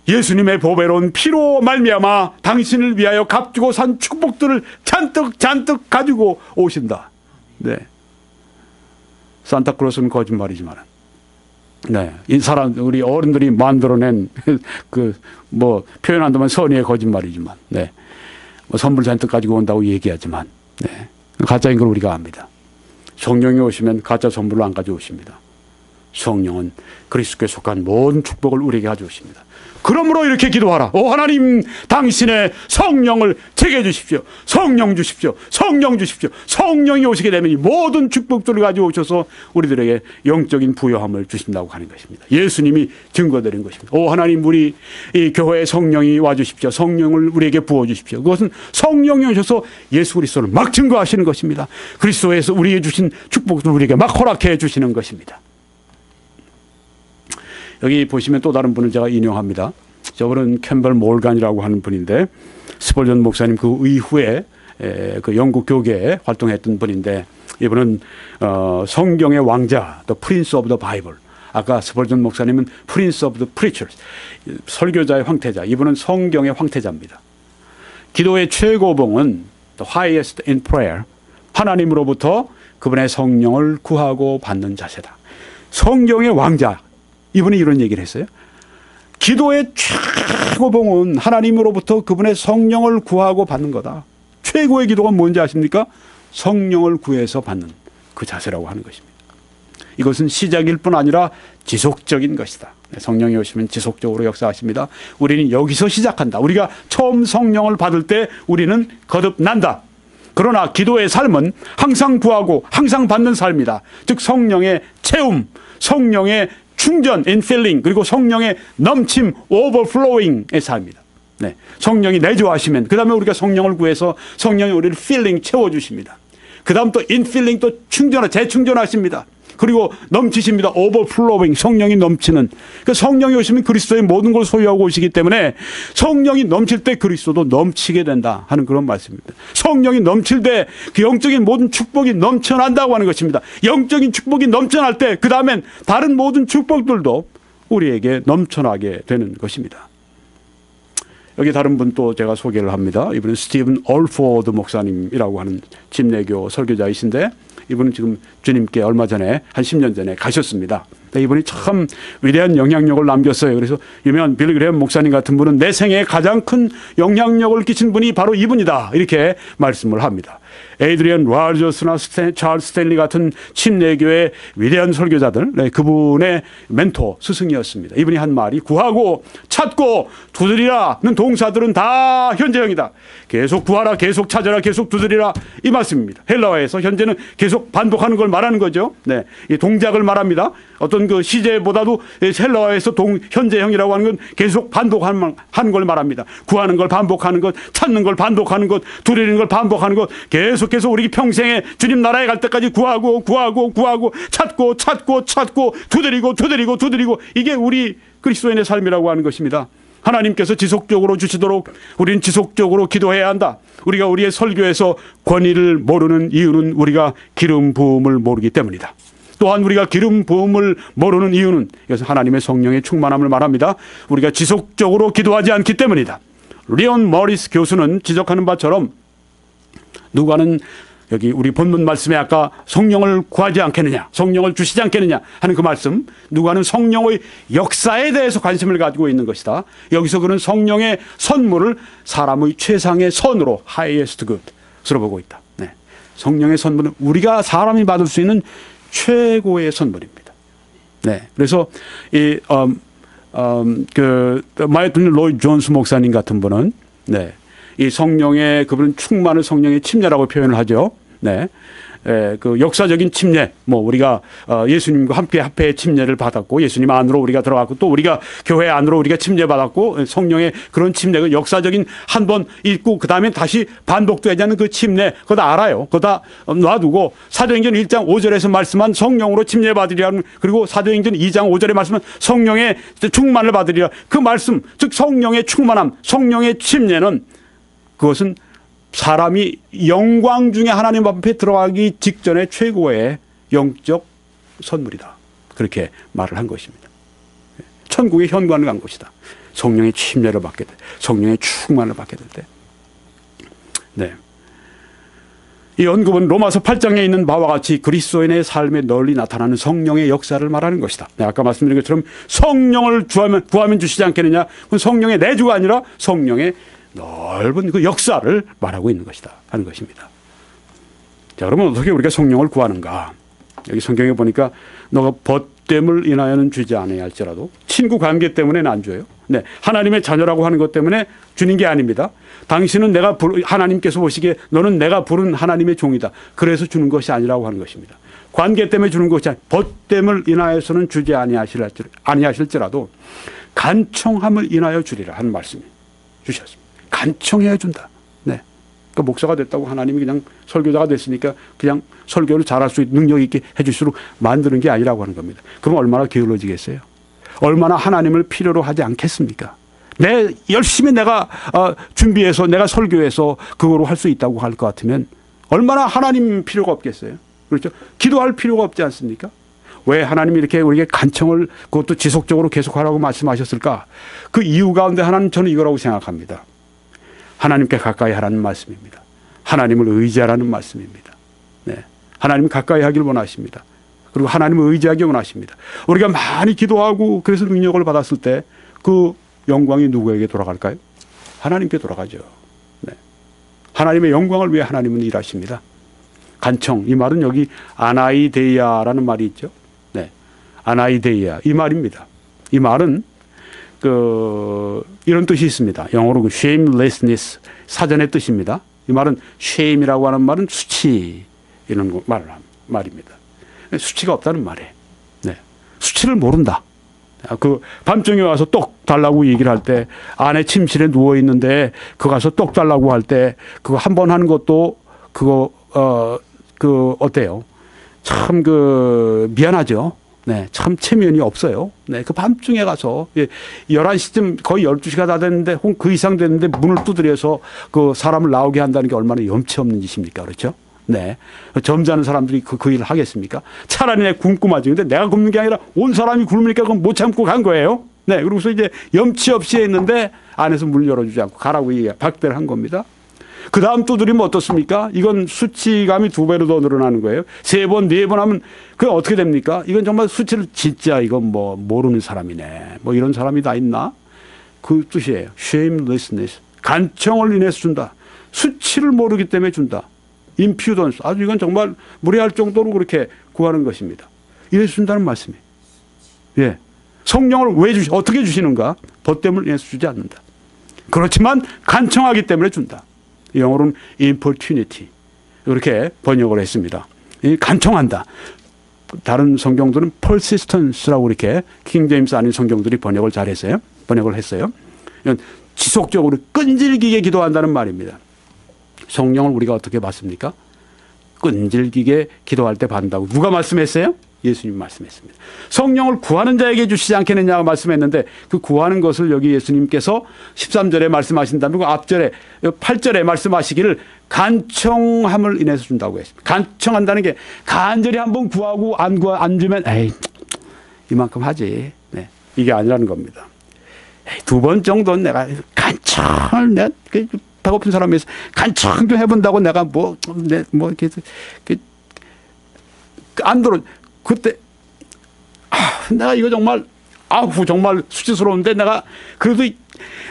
예수님의 보배로운 피로 말미암아 당신을 위하여 값주고 산 축복들을 잔뜩 가지고 오신다. 네. 산타클로스는 거짓말이지만, 네, 이 사람, 우리 어른들이 만들어낸 표현한다면 선의의 거짓말이지만, 네, 선물 잔뜩 가지고 온다고 얘기하지만, 네, 가짜인 걸 우리가 압니다. 성령이 오시면 가짜 선물을 안 가져오십니다. 성령은 그리스도께 속한 모든 축복을 우리에게 가져오십니다. 그러므로 이렇게 기도하라. 오 하나님, 당신의 성령을 제게 주십시오. 성령 주십시오. 성령 주십시오. 성령이 오시게 되면 이 모든 축복들을 가져오셔서 우리들에게 영적인 부요함을 주신다고 하는 것입니다. 예수님이 증거드린 것입니다. 오 하나님, 우리 이 교회에 성령이 와주십시오. 성령을 우리에게 부어주십시오. 그것은 성령이 오셔서 예수 그리스도를 막 증거하시는 것입니다. 그리스도에서 우리에게 주신 축복들을 우리에게 막 허락해 주시는 것입니다. 여기 보시면 또 다른 분을 제가 인용합니다. 저분은 캠벨 몰간이라고 하는 분인데, 스펄전 목사님 그 이후에 그 영국 교계에 활동했던 분인데, 이분은 성경의 왕자, The Prince of the Bible. 아까 스펄전 목사님은 Prince of the Preachers, 설교자의 황태자. 이분은 성경의 황태자입니다. 기도의 최고봉은 The highest in prayer, 하나님으로부터 그분의 성령을 구하고 받는 자세다. 성경의 왕자, 이분이 이런 얘기를 했어요. 기도의 최고봉은 하나님으로부터 그분의 성령을 구하고 받는 거다. 최고의 기도가 뭔지 아십니까? 성령을 구해서 받는 그 자세라고 하는 것입니다. 이것은 시작일 뿐 아니라 지속적인 것이다. 성령이 오시면 지속적으로 역사하십니다. 우리는 여기서 시작한다. 우리가 처음 성령을 받을 때 우리는 거듭난다. 그러나 기도의 삶은 항상 구하고 항상 받는 삶이다. 즉 성령의 채움, 성령의 충전, infilling, 그리고 성령의 넘침, overflowing의 삶이다. 네, 성령이 내주하시면 그 다음에 우리가 성령을 구해서 성령이 우리를 filling, 채워주십니다. 그 다음 또 infilling, 또 재충전하십니다. 그리고 넘치십니다. overflowing, 성령이 넘치는. 그러니까 성령이 오시면 그리스도의 모든 걸 소유하고 오시기 때문에 성령이 넘칠 때 그리스도도 넘치게 된다 하는 그런 말씀입니다. 성령이 넘칠 때 그 영적인 모든 축복이 넘쳐난다고 하는 것입니다. 영적인 축복이 넘쳐날 때 그 다음엔 다른 모든 축복들도 우리에게 넘쳐나게 되는 것입니다. 여기 다른 분 또 제가 소개를 합니다. 이분은 스티븐 올포드 목사님이라고 하는 침례교 설교자이신데, 이분은 지금 주님께 얼마 전에 한 10년 전에 가셨습니다. 이분이 참 위대한 영향력을 남겼어요. 그래서 유명한 빌리 그레엄 목사님 같은 분은 내 생에 가장 큰 영향력을 끼친 분이 바로 이분이다, 이렇게 말씀을 합니다. 에이드리언 로저스나 찰스 스탠리 같은 침례교의 위대한 설교자들, 네, 그분의 멘토, 스승이었습니다. 이분이 한 말이 구하고 찾고 두드리라는 동사들은 다 현재형이다. 계속 구하라, 계속 찾아라, 계속 두드리라, 이 말씀입니다. 헬라어에서 현재는 계속 반복하는 걸 말하는 거죠. 네, 이 동작을 말합니다. 어떤 그 시제보다도 헬라어에서 현재형이라고 하는 건 계속 반복하는 걸 말합니다. 구하는 걸 반복하는 것, 찾는 걸 반복하는 것, 두드리는 걸 반복하는 것, 계속해서 우리 평생에 주님 나라에 갈 때까지 구하고 찾고 두드리고 이게 우리 그리스도인의 삶이라고 하는 것입니다. 하나님께서 지속적으로 주시도록 우리는 지속적으로 기도해야 한다. 우리가 우리의 설교에서 권위를 모르는 이유는 우리가 기름 부음을 모르기 때문이다. 또한 우리가 기름 부음을 모르는 이유는, 이것은 하나님의 성령의 충만함을 말합니다. 우리가 지속적으로 기도하지 않기 때문이다. 리온 머리스 교수는 지적하는 바처럼, 누가는 여기 우리 본문 말씀에 아까 성령을 구하지 않겠느냐, 성령을 주시지 않겠느냐 하는 그 말씀, 누가는 성령의 역사에 대해서 관심을 가지고 있는 것이다. 여기서 그는 성령의 선물을 사람의 최상의 선으로, highest good으로 보고 있다. 네. 성령의 선물은 우리가 사람이 받을 수 있는 최고의 선물입니다. 네. 그래서 마이튼 로이드 존스 목사님 같은 분은, 네, 이 성령의, 그분은 충만을 성령의 침례라고 표현을 하죠. 네. 그 역사적인 침례, 뭐 우리가 예수님과 함께 합회의 침례를 받았고 예수님 안으로 우리가 들어갔고 또 우리가 교회 안으로 우리가 침례 받았고 성령의 그런 침례가 역사적인 한 번 있고 그 다음에 다시 반복되지 않는 그 침례 그거 다 알아요. 그거 다 놔두고 사도행전 1장 5절에서 말씀한 성령으로 침례 받으리라 그리고 사도행전 2장 5절에 말씀한 성령의 충만을 받으리라 그 말씀 즉 성령의 충만함 성령의 침례는 그것은 사람이 영광 중에 하나님 앞에 들어가기 직전에 최고의 영적 선물이다. 그렇게 말을 한 것입니다. 천국의 현관을 간 것이다. 성령의 침례를 받게 될 때, 성령의 충만을 받게 될 때. 네. 이 언급은 로마서 8장에 있는 바와 같이 그리스도인의 삶에 널리 나타나는 성령의 역사를 말하는 것이다. 네, 아까 말씀드린 것처럼 성령을 구하면 주시지 않겠느냐. 그건 성령의 내주가 아니라 성령의 넓은 그 역사를 말하고 있는 것이다 하는 것입니다. 자, 그러면 어떻게 우리가 성령을 구하는가? 여기 성경에 보니까 너가 벗됨을 인하여는 주지 않아야 할지라도 친구 관계 때문에는 안 줘요. 네, 하나님의 자녀라고 하는 것 때문에 주는 게 아닙니다. 당신은 하나님께서 보시기에 너는 내가 부른 하나님의 종이다. 그래서 주는 것이 아니라고 하는 것입니다. 관계 때문에 주는 것이 아니라 벗됨을 인하여서는 주지 아니하실지라도 간청함을 인하여 주리라 하는 말씀이 주셨습니다. 간청해야 준다. 네. 그 목사가 됐다고 하나님이 그냥 설교자가 됐으니까 그냥 설교를 잘할 수 있는 능력 있게 해줄수록 만드는 게 아니라고 하는 겁니다. 그럼 얼마나 게을러지겠어요? 얼마나 하나님을 필요로 하지 않겠습니까? 열심히 내가 준비해서 내가 설교해서 그거로 할 수 있다고 할 것 같으면 얼마나 하나님 필요가 없겠어요? 그렇죠? 기도할 필요가 없지 않습니까? 왜 하나님이 이렇게 우리에게 간청을 그것도 지속적으로 계속하라고 말씀하셨을까? 그 이유 가운데 하나는 저는 이거라고 생각합니다. 하나님께 가까이 하라는 말씀입니다. 하나님을 의지하라는 말씀입니다. 네. 하나님 가까이 하길 원하십니다. 그리고 하나님을 의지하기 원하십니다. 우리가 많이 기도하고 그래서 능력을 받았을 때 그 영광이 누구에게 돌아갈까요? 하나님께 돌아가죠. 네. 하나님의 영광을 위해 하나님은 일하십니다. 간청, 이 말은 여기 아나이데이아라는 말이 있죠. 네. 아나이데이아, 이 말입니다. 이 말은 이런 뜻이 있습니다. 영어로 shamelessness, 사전의 뜻입니다. 이 말은 shame이라고 하는 말은 수치, 이런 말입니다. 수치가 없다는 말이에요. 네. 수치를 모른다. 밤중에 와서 떡 달라고 얘기를 할 때 아내 침실에 누워 있는데 그거 가서 떡 달라고 할 때 그거 한 번 하는 것도 어때요? 참 미안하죠. 네, 참 체면이 없어요. 네, 그 밤중에 가서 11시쯤 거의 12시가 다 됐는데 혹은 그 이상 됐는데 문을 두드려서 그 사람을 나오게 한다는 게 얼마나 염치 없는 짓입니까? 그렇죠? 네. 점잖은 사람들이 그 일을 하겠습니까? 차라리 내 굶고 마지. 근데 내가 굶는 게 아니라 온 사람이 굶으니까 그건 못 참고 간 거예요. 네. 그러고서 이제 염치 없이 했는데 안에서 문 열어주지 않고 가라고 박대를 한 겁니다. 그 다음 두드리면 어떻습니까? 이건 수치감이 2배로 더 늘어나는 거예요. 3번, 4번 하면 그게 어떻게 됩니까? 이건 정말 수치를 진짜 이건 모르는 사람이네. 이런 사람이 다 있나? 그 뜻이에요. shamelessness. 간청을 인해서 준다. 수치를 모르기 때문에 준다. impudence. 아주 이건 정말 무례할 정도로 그렇게 구하는 것입니다. 이래서 준다는 말씀이에요. 예. 성령을 어떻게 주시는가? 벗됨을 인해서 주지 않는다. 그렇지만 간청하기 때문에 준다. 영어로는 importunity. 이렇게 번역을 했습니다. 간청한다. 다른 성경들은 persistence라고 이렇게 킹 제임스 아닌 성경들이 번역을 했어요. 지속적으로 끈질기게 기도한다는 말입니다. 성령을 우리가 어떻게 받습니까? 끈질기게 기도할 때 받는다고. 누가 말씀했어요? 예수님 말씀했습니다. 성령을 구하는 자에게 주시지 않겠느냐고 말씀했는데 그 구하는 것을 여기 예수님께서 13절에 말씀하신다면 그 앞절에 8절에 말씀하시기를 간청함을 인해서 준다고 했습니다. 간청한다는 게 간절히 한번 구하고 안 주면 에이 이만큼 하지. 네. 이게 아니라는 겁니다. 2번 정도는 내가 간청을 배고픈 사람에서 간청 좀 해본다고 내가 이렇게 안 들어. 그때 내가 이거 정말 정말 수치스러운데 내가 그래도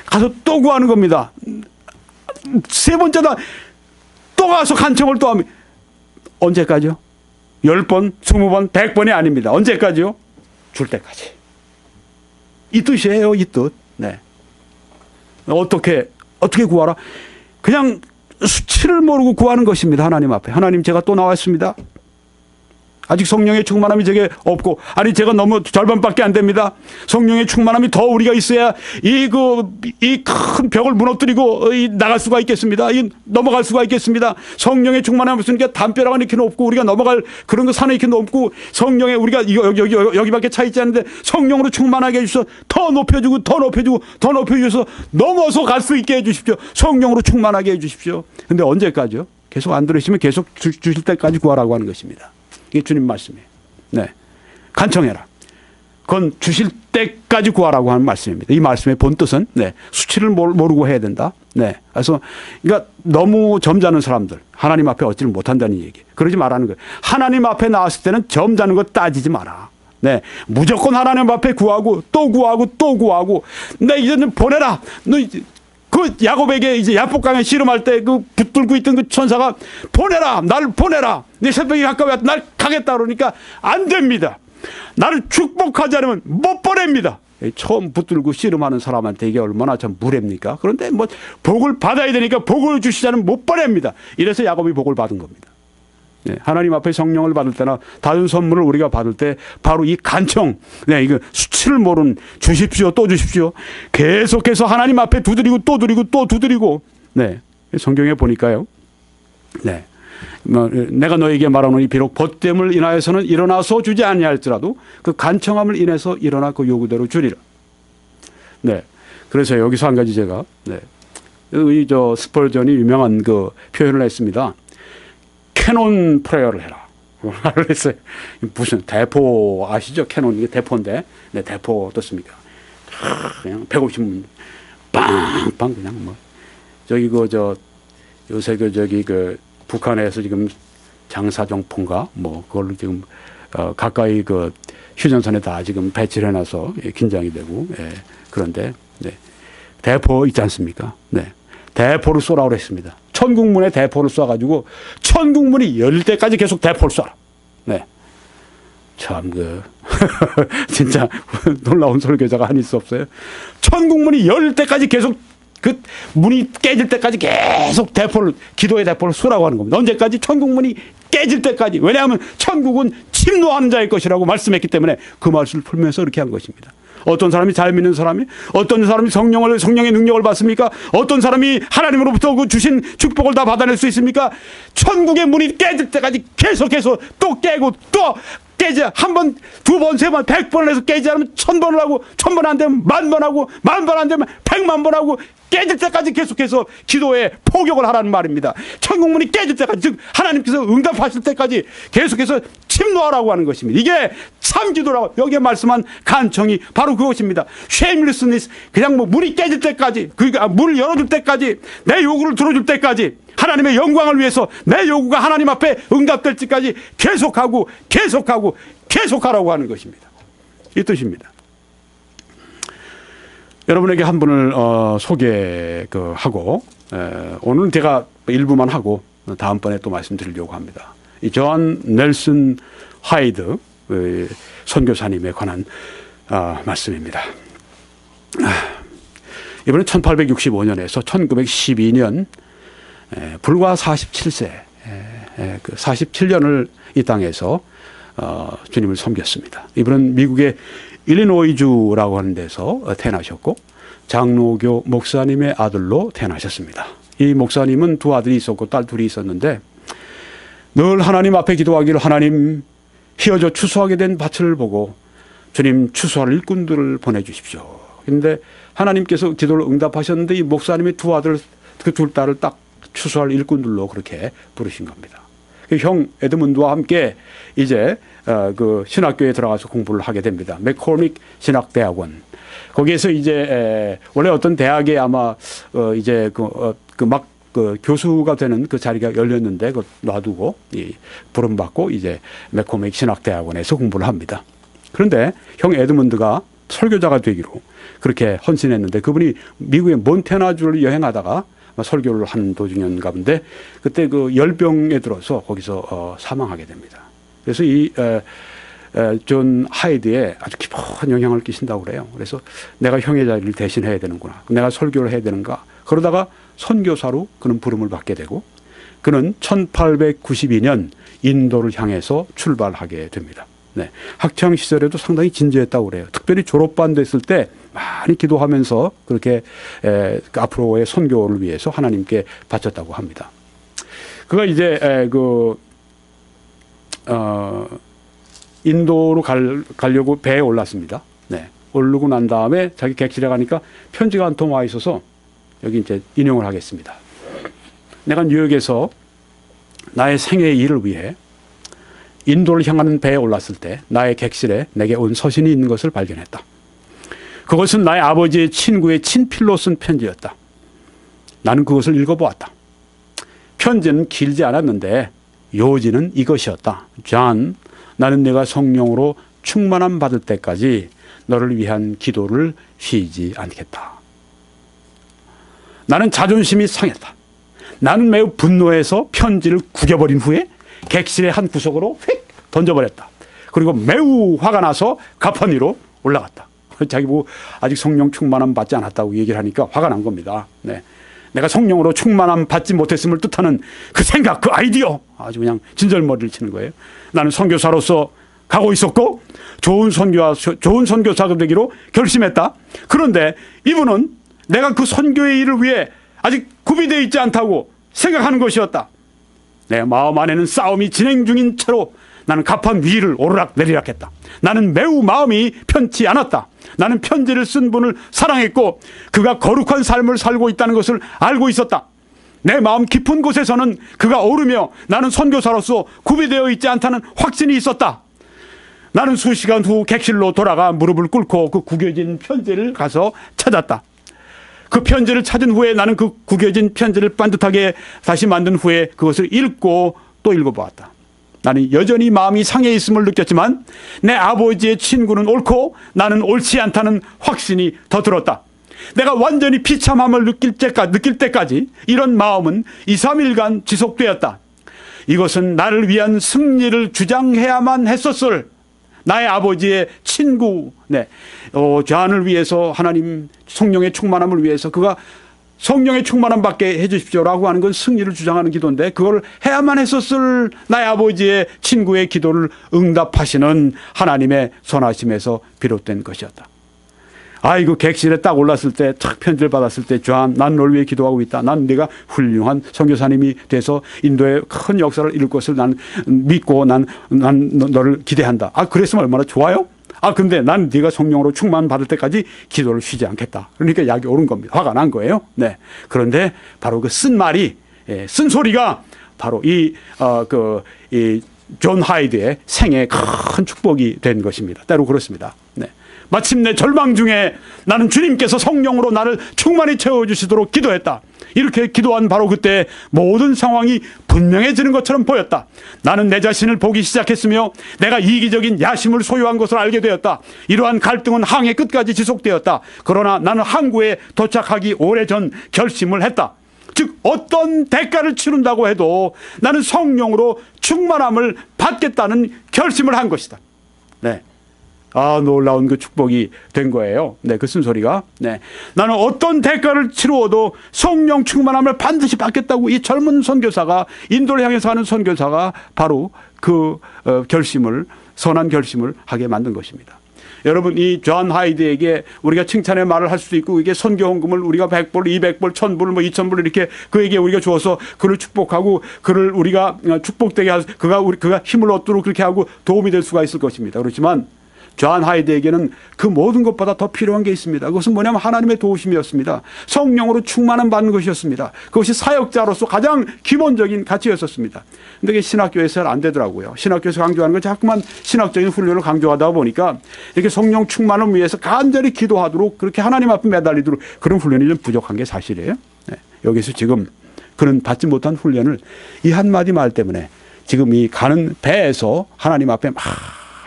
가서 또 구하는 겁니다. 3번째다 또 가서 간청을 또 하면 언제까지요? 10번, 20번, 100번이 아닙니다. 언제까지요? 줄 때까지. 이 뜻이에요. 이 뜻. 네. 어떻게 구하라? 그냥 수치를 모르고 구하는 것입니다. 하나님 앞에. 하나님, 제가 또 나왔습니다. 아직 성령의 충만함이 제게 없고, 아니 제가 너무 절반밖에 안 됩니다. 성령의 충만함이 더 우리가 있어야 이 큰 벽을 무너뜨리고 나갈 수가 있겠습니다. 넘어갈 수가 있겠습니다. 성령의 충만함이 없으니까 담벼락은 이렇게 높고 우리가 넘어갈 그런 거 산에 이렇게 높고, 성령에 우리가 여기밖에 차 있지 않는데 성령으로 충만하게 해주셔서 더 높여주고 더 높여주고 더 높여주셔서 넘어서 갈 수 있게 해주십시오. 성령으로 충만하게 해주십시오. 근데 언제까지요? 계속 안 들으시면 계속 주실 때까지 구하라고 하는 것입니다. 이게 주님 말씀이에요. 네. 간청해라. 그건 주실 때까지 구하라고 하는 말씀입니다. 이 말씀의 본 뜻은, 네, 수치를 모르고 해야 된다. 네. 그래서, 그러니까 너무 점잖은 사람들, 하나님 앞에 얻지를 못한다는 얘기. 그러지 말라는 거예요. 하나님 앞에 나왔을 때는 점잖은 거 따지지 마라. 네. 무조건 하나님 앞에 구하고, 또 구하고, 또 구하고, 네, 이제는 보내라. 너, 그 야곱에게 이제 야복강에 씨름할 때 그 붙들고 있던 그 천사가 보내라, 날 보내라, 내 새벽이 가까워 날 가겠다 그러니까 안 됩니다. 나를 축복하지 않으면 못 보냅니다. 처음 붙들고 씨름하는 사람한테 이게 얼마나 참 무례입니까? 그런데 뭐 복을 받아야 되니까 복을 주시지 않으면 못 보냅니다. 이래서 야곱이 복을 받은 겁니다. 네, 하나님 앞에 성령을 받을 때나 다른 선물을 우리가 받을 때 바로 이 간청, 네, 이거 수치를 모르는 주십시오, 또 주십시오. 계속해서 하나님 앞에 두드리고 또 두드리고 또 두드리고, 네, 성경에 보니까요. 네, 내가 너에게 말하노니 비록 벗됨을 인하여서는 일어나서 주지 아니할지라도 그 간청함을 인해서 일어나 그 요구대로 주리라. 네, 그래서 여기서 한 가지 제가, 네, 저 스펄전이 유명한 그 표현을 했습니다. 캐논 프레어를 해라. 말을 했어요. 무슨 대포 아시죠? 캐논, 이게 대포인데, 네, 대포 어떻습니까? 그냥 150문 빵빵 그냥 뭐 요새 북한에서 지금 장사정포인가 뭐 그걸로 지금 가까이 그 휴전선에 다 지금 배치를 해놔서 긴장이 되고, 예, 그런데, 네, 대포 있지 않습니까? 네, 대포를 쏘라고 그랬습니다. 천국문에 대포를 쏴가지고 천국문이 열릴 때까지 계속 대포를 쏴라. 네. 참, 진짜 놀라운 설교자가 아닐 수 없어요. 천국문이 열릴 때까지 계속 그 문이 깨질 때까지 계속 기도의 대포를 쏘라고 하는 겁니다. 언제까지? 천국문이 깨질 때까지. 왜냐하면 천국은 침노하는 자의 것이라고 말씀했기 때문에 그 말씀을 풀면서 이렇게 한 것입니다. 어떤 사람이 잘 믿는 사람이, 어떤 사람이 성령의 능력을 받습니까? 어떤 사람이 하나님으로부터 그 주신 축복을 다 받아낼 수 있습니까? 천국의 문이 깨질 때까지 계속해서 또 깨고 또 깨지, 한 번, 두 번, 세 번, 100번을 해서 깨지 않으면 1000번을 하고, 1000번 안 되면 10,000번 하고, 10,000번 안 되면 100,000번 하고, 깨질 때까지 계속해서 기도에 포격을 하라는 말입니다. 천국문이 깨질 때까지, 즉 하나님께서 응답하실 때까지 계속해서 침노하라고 하는 것입니다. 이게 참 기도라고 여기에 말씀한 간청이 바로 그것입니다. shamelessness, 그냥 뭐 문이 깨질 때까지, 그러니까 문을 열어줄 때까지, 내 요구를 들어줄 때까지, 하나님의 영광을 위해서 내 요구가 하나님 앞에 응답될 때까지 계속하고 계속하고 계속하라고 하는 것입니다. 이 뜻입니다. 여러분에게 한 분을 소개하고, 오늘은 제가 일부만 하고 다음번에 또 말씀드리려고 합니다. 이 존 넬슨 하이드 선교사님에 관한 말씀입니다. 이번에 1865년에서 1912년 불과 47세, 그 47년을 이 땅에서 주님을 섬겼습니다. 이분은 미국의 일리노이주라고 하는 데서 태어나셨고 장로교 목사님의 아들로 태어나셨습니다. 이 목사님은 두 아들이 있었고 딸 둘이 있었는데 늘 하나님 앞에 기도하기를, 하나님, 휘어져 추수하게 된 밭을 보고 주님 추수할 일꾼들을 보내주십시오. 그런데 하나님께서 기도를 응답하셨는데 이 목사님의 두 아들, 그 둘 딸을 딱 추수할 일꾼들로 그렇게 부르신 겁니다. 형 에드문드와 함께 이제 그 신학교에 들어가서 공부를 하게 됩니다. 맥코믹 신학대학원. 거기에서 이제 원래 어떤 대학에 아마 이제 그 교수가 되는 그 자리가 열렸는데 그 놔두고 부름받고 이제 맥코믹 신학대학원에서 공부를 합니다. 그런데 형 에드문드가 설교자가 되기로 그렇게 헌신했는데 그분이 미국의 몬태나주를 여행하다가 설교를 하는 도중이었는가 본데 그때 그 열병에 들어서 거기서 사망하게 됩니다. 그래서 이 존 하이드에 아주 깊은 영향을 끼친다고 그래요. 그래서 내가 형의 자리를 대신해야 되는구나. 내가 설교를 해야 되는가. 그러다가 선교사로 그는 부름을 받게 되고 그는 1892년 인도를 향해서 출발하게 됩니다. 네. 학창 시절에도 상당히 진지했다고 그래요. 특별히 졸업반 됐을 때 많이 기도하면서 그렇게 앞으로의 선교를 위해서 하나님께 바쳤다고 합니다. 그가 이제 인도로 가려고 배에 올랐습니다. 네. 오르고 난 다음에 자기 객실에 가니까 편지가 한 통 와 있어서 여기 이제 인용을 하겠습니다. 내가 뉴욕에서 나의 생애의 일을 위해 인도를 향하는 배에 올랐을 때 나의 객실에 내게 온 서신이 있는 것을 발견했다. 그것은 나의 아버지의 친구의 친필로 쓴 편지였다. 나는 그것을 읽어보았다. 편지는 길지 않았는데 요지는 이것이었다. 존, 나는 내가 성령으로 충만함 받을 때까지 너를 위한 기도를 쉬지 않겠다. 나는 자존심이 상했다. 나는 매우 분노해서 편지를 구겨버린 후에 객실의 한 구석으로 휙 던져버렸다. 그리고 매우 화가 나서 가판 위로 올라갔다. 자기 뭐 아직 성령 충만함 받지 않았다고 얘기를 하니까 화가 난 겁니다. 네. 내가 성령으로 충만함 받지 못했음을 뜻하는 그 생각, 그 아이디어 아주 그냥 진절머리를 치는 거예요. 나는 선교사로서 가고 있었고 좋은 선교사가 되기로 결심했다. 그런데 이분은 내가 그 선교의 일을 위해 아직 구비되어 있지 않다고 생각하는 것이었다. 내 마음 안에는 싸움이 진행 중인 채로 나는 가판 위를 오르락 내리락 했다. 나는 매우 마음이 편치 않았다. 나는 편지를 쓴 분을 사랑했고 그가 거룩한 삶을 살고 있다는 것을 알고 있었다. 내 마음 깊은 곳에서는 그가 오르며 나는 선교사로서 구비되어 있지 않다는 확신이 있었다. 나는 수시간 후 객실로 돌아가 무릎을 꿇고 그 구겨진 편지를 가서 찾았다. 그 편지를 찾은 후에 나는 그 구겨진 편지를 반듯하게 다시 만든 후에 그것을 읽고 또 읽어보았다. 나는 여전히 마음이 상해 있음을 느꼈지만 내 아버지의 친구는 옳고 나는 옳지 않다는 확신이 더 들었다. 내가 완전히 비참함을 느낄 때까지 이런 마음은 2, 3일간 지속되었다. 이것은 나를 위한 승리를 주장해야만 했었을 나의 아버지의 친구, 존을 위해서 하나님 성령의 충만함을 위해서 그가 성령의 충만함 받게 해주십시오라고 하는 건 승리를 주장하는 기도인데 그걸 해야만 했었을 나의 아버지의 친구의 기도를 응답하시는 하나님의 선하심에서 비롯된 것이었다. 아이고 객실에 딱 올랐을 때 탁 편지를 받았을 때 존, 난 널 위해 기도하고 있다. 난 네가 훌륭한 선교사님이 돼서 인도의 큰 역사를 이룰 것을 난 믿고 난 너를 기대한다. 아 그랬으면 얼마나 좋아요? 아 근데 난 네가 성령으로 충만 받을 때까지 기도를 쉬지 않겠다. 그러니까 약이 오른 겁니다. 화가 난 거예요. 네. 그런데 바로 그 쓴 말이 쓴 소리가 바로 이 존 하이드의 생애의 큰 축복이 된 것입니다. 때로 그렇습니다. 네. 마침내 절망 중에 나는 주님께서 성령으로 나를 충만히 채워주시도록 기도했다. 이렇게 기도한 바로 그때 모든 상황이 분명해지는 것처럼 보였다. 나는 내 자신을 보기 시작했으며 내가 이기적인 야심을 소유한 것을 알게 되었다. 이러한 갈등은 항해 끝까지 지속되었다. 그러나 나는 항구에 도착하기 오래전 결심을 했다. 즉 어떤 대가를 치른다고 해도 나는 성령으로 충만함을 받겠다는 결심을 한 것이다. 네. 아, 놀라운 그 축복이 된 거예요. 네, 그 쓴소리가. 네. 나는 어떤 대가를 치루어도 성령 충만함을 반드시 받겠다고 이 젊은 선교사가, 인도를 향해서 하는 선교사가 바로 그 선한 결심을 하게 만든 것입니다. 여러분, 이 존 하이드에게 우리가 칭찬의 말을 할 수도 있고, 이게 선교 헌금을 우리가 100불, 200불, 1000불, 2000불 이렇게 그에게 우리가 주어서 그를 축복하고 그를 우리가 축복되게 하고 그가 힘을 얻도록 그렇게 하고 도움이 될 수가 있을 것입니다. 그렇지만 존 하이드에게는 그 모든 것보다 더 필요한 게 있습니다. 그것은 뭐냐면 하나님의 도우심이었습니다. 성령으로 충만함 받는 것이었습니다. 그것이 사역자로서 가장 기본적인 가치였었습니다. 근데 그게 신학교에서는 안 되더라고요. 신학교에서 강조하는 건 자꾸만 신학적인 훈련을 강조하다 보니까 이렇게 성령 충만을 위해서 간절히 기도하도록 그렇게 하나님 앞에 매달리도록 그런 훈련이 좀 부족한 게 사실이에요. 네. 여기서 지금 그는 받지 못한 훈련을 이 한마디 말 때문에 지금 이 가는 배에서 하나님 앞에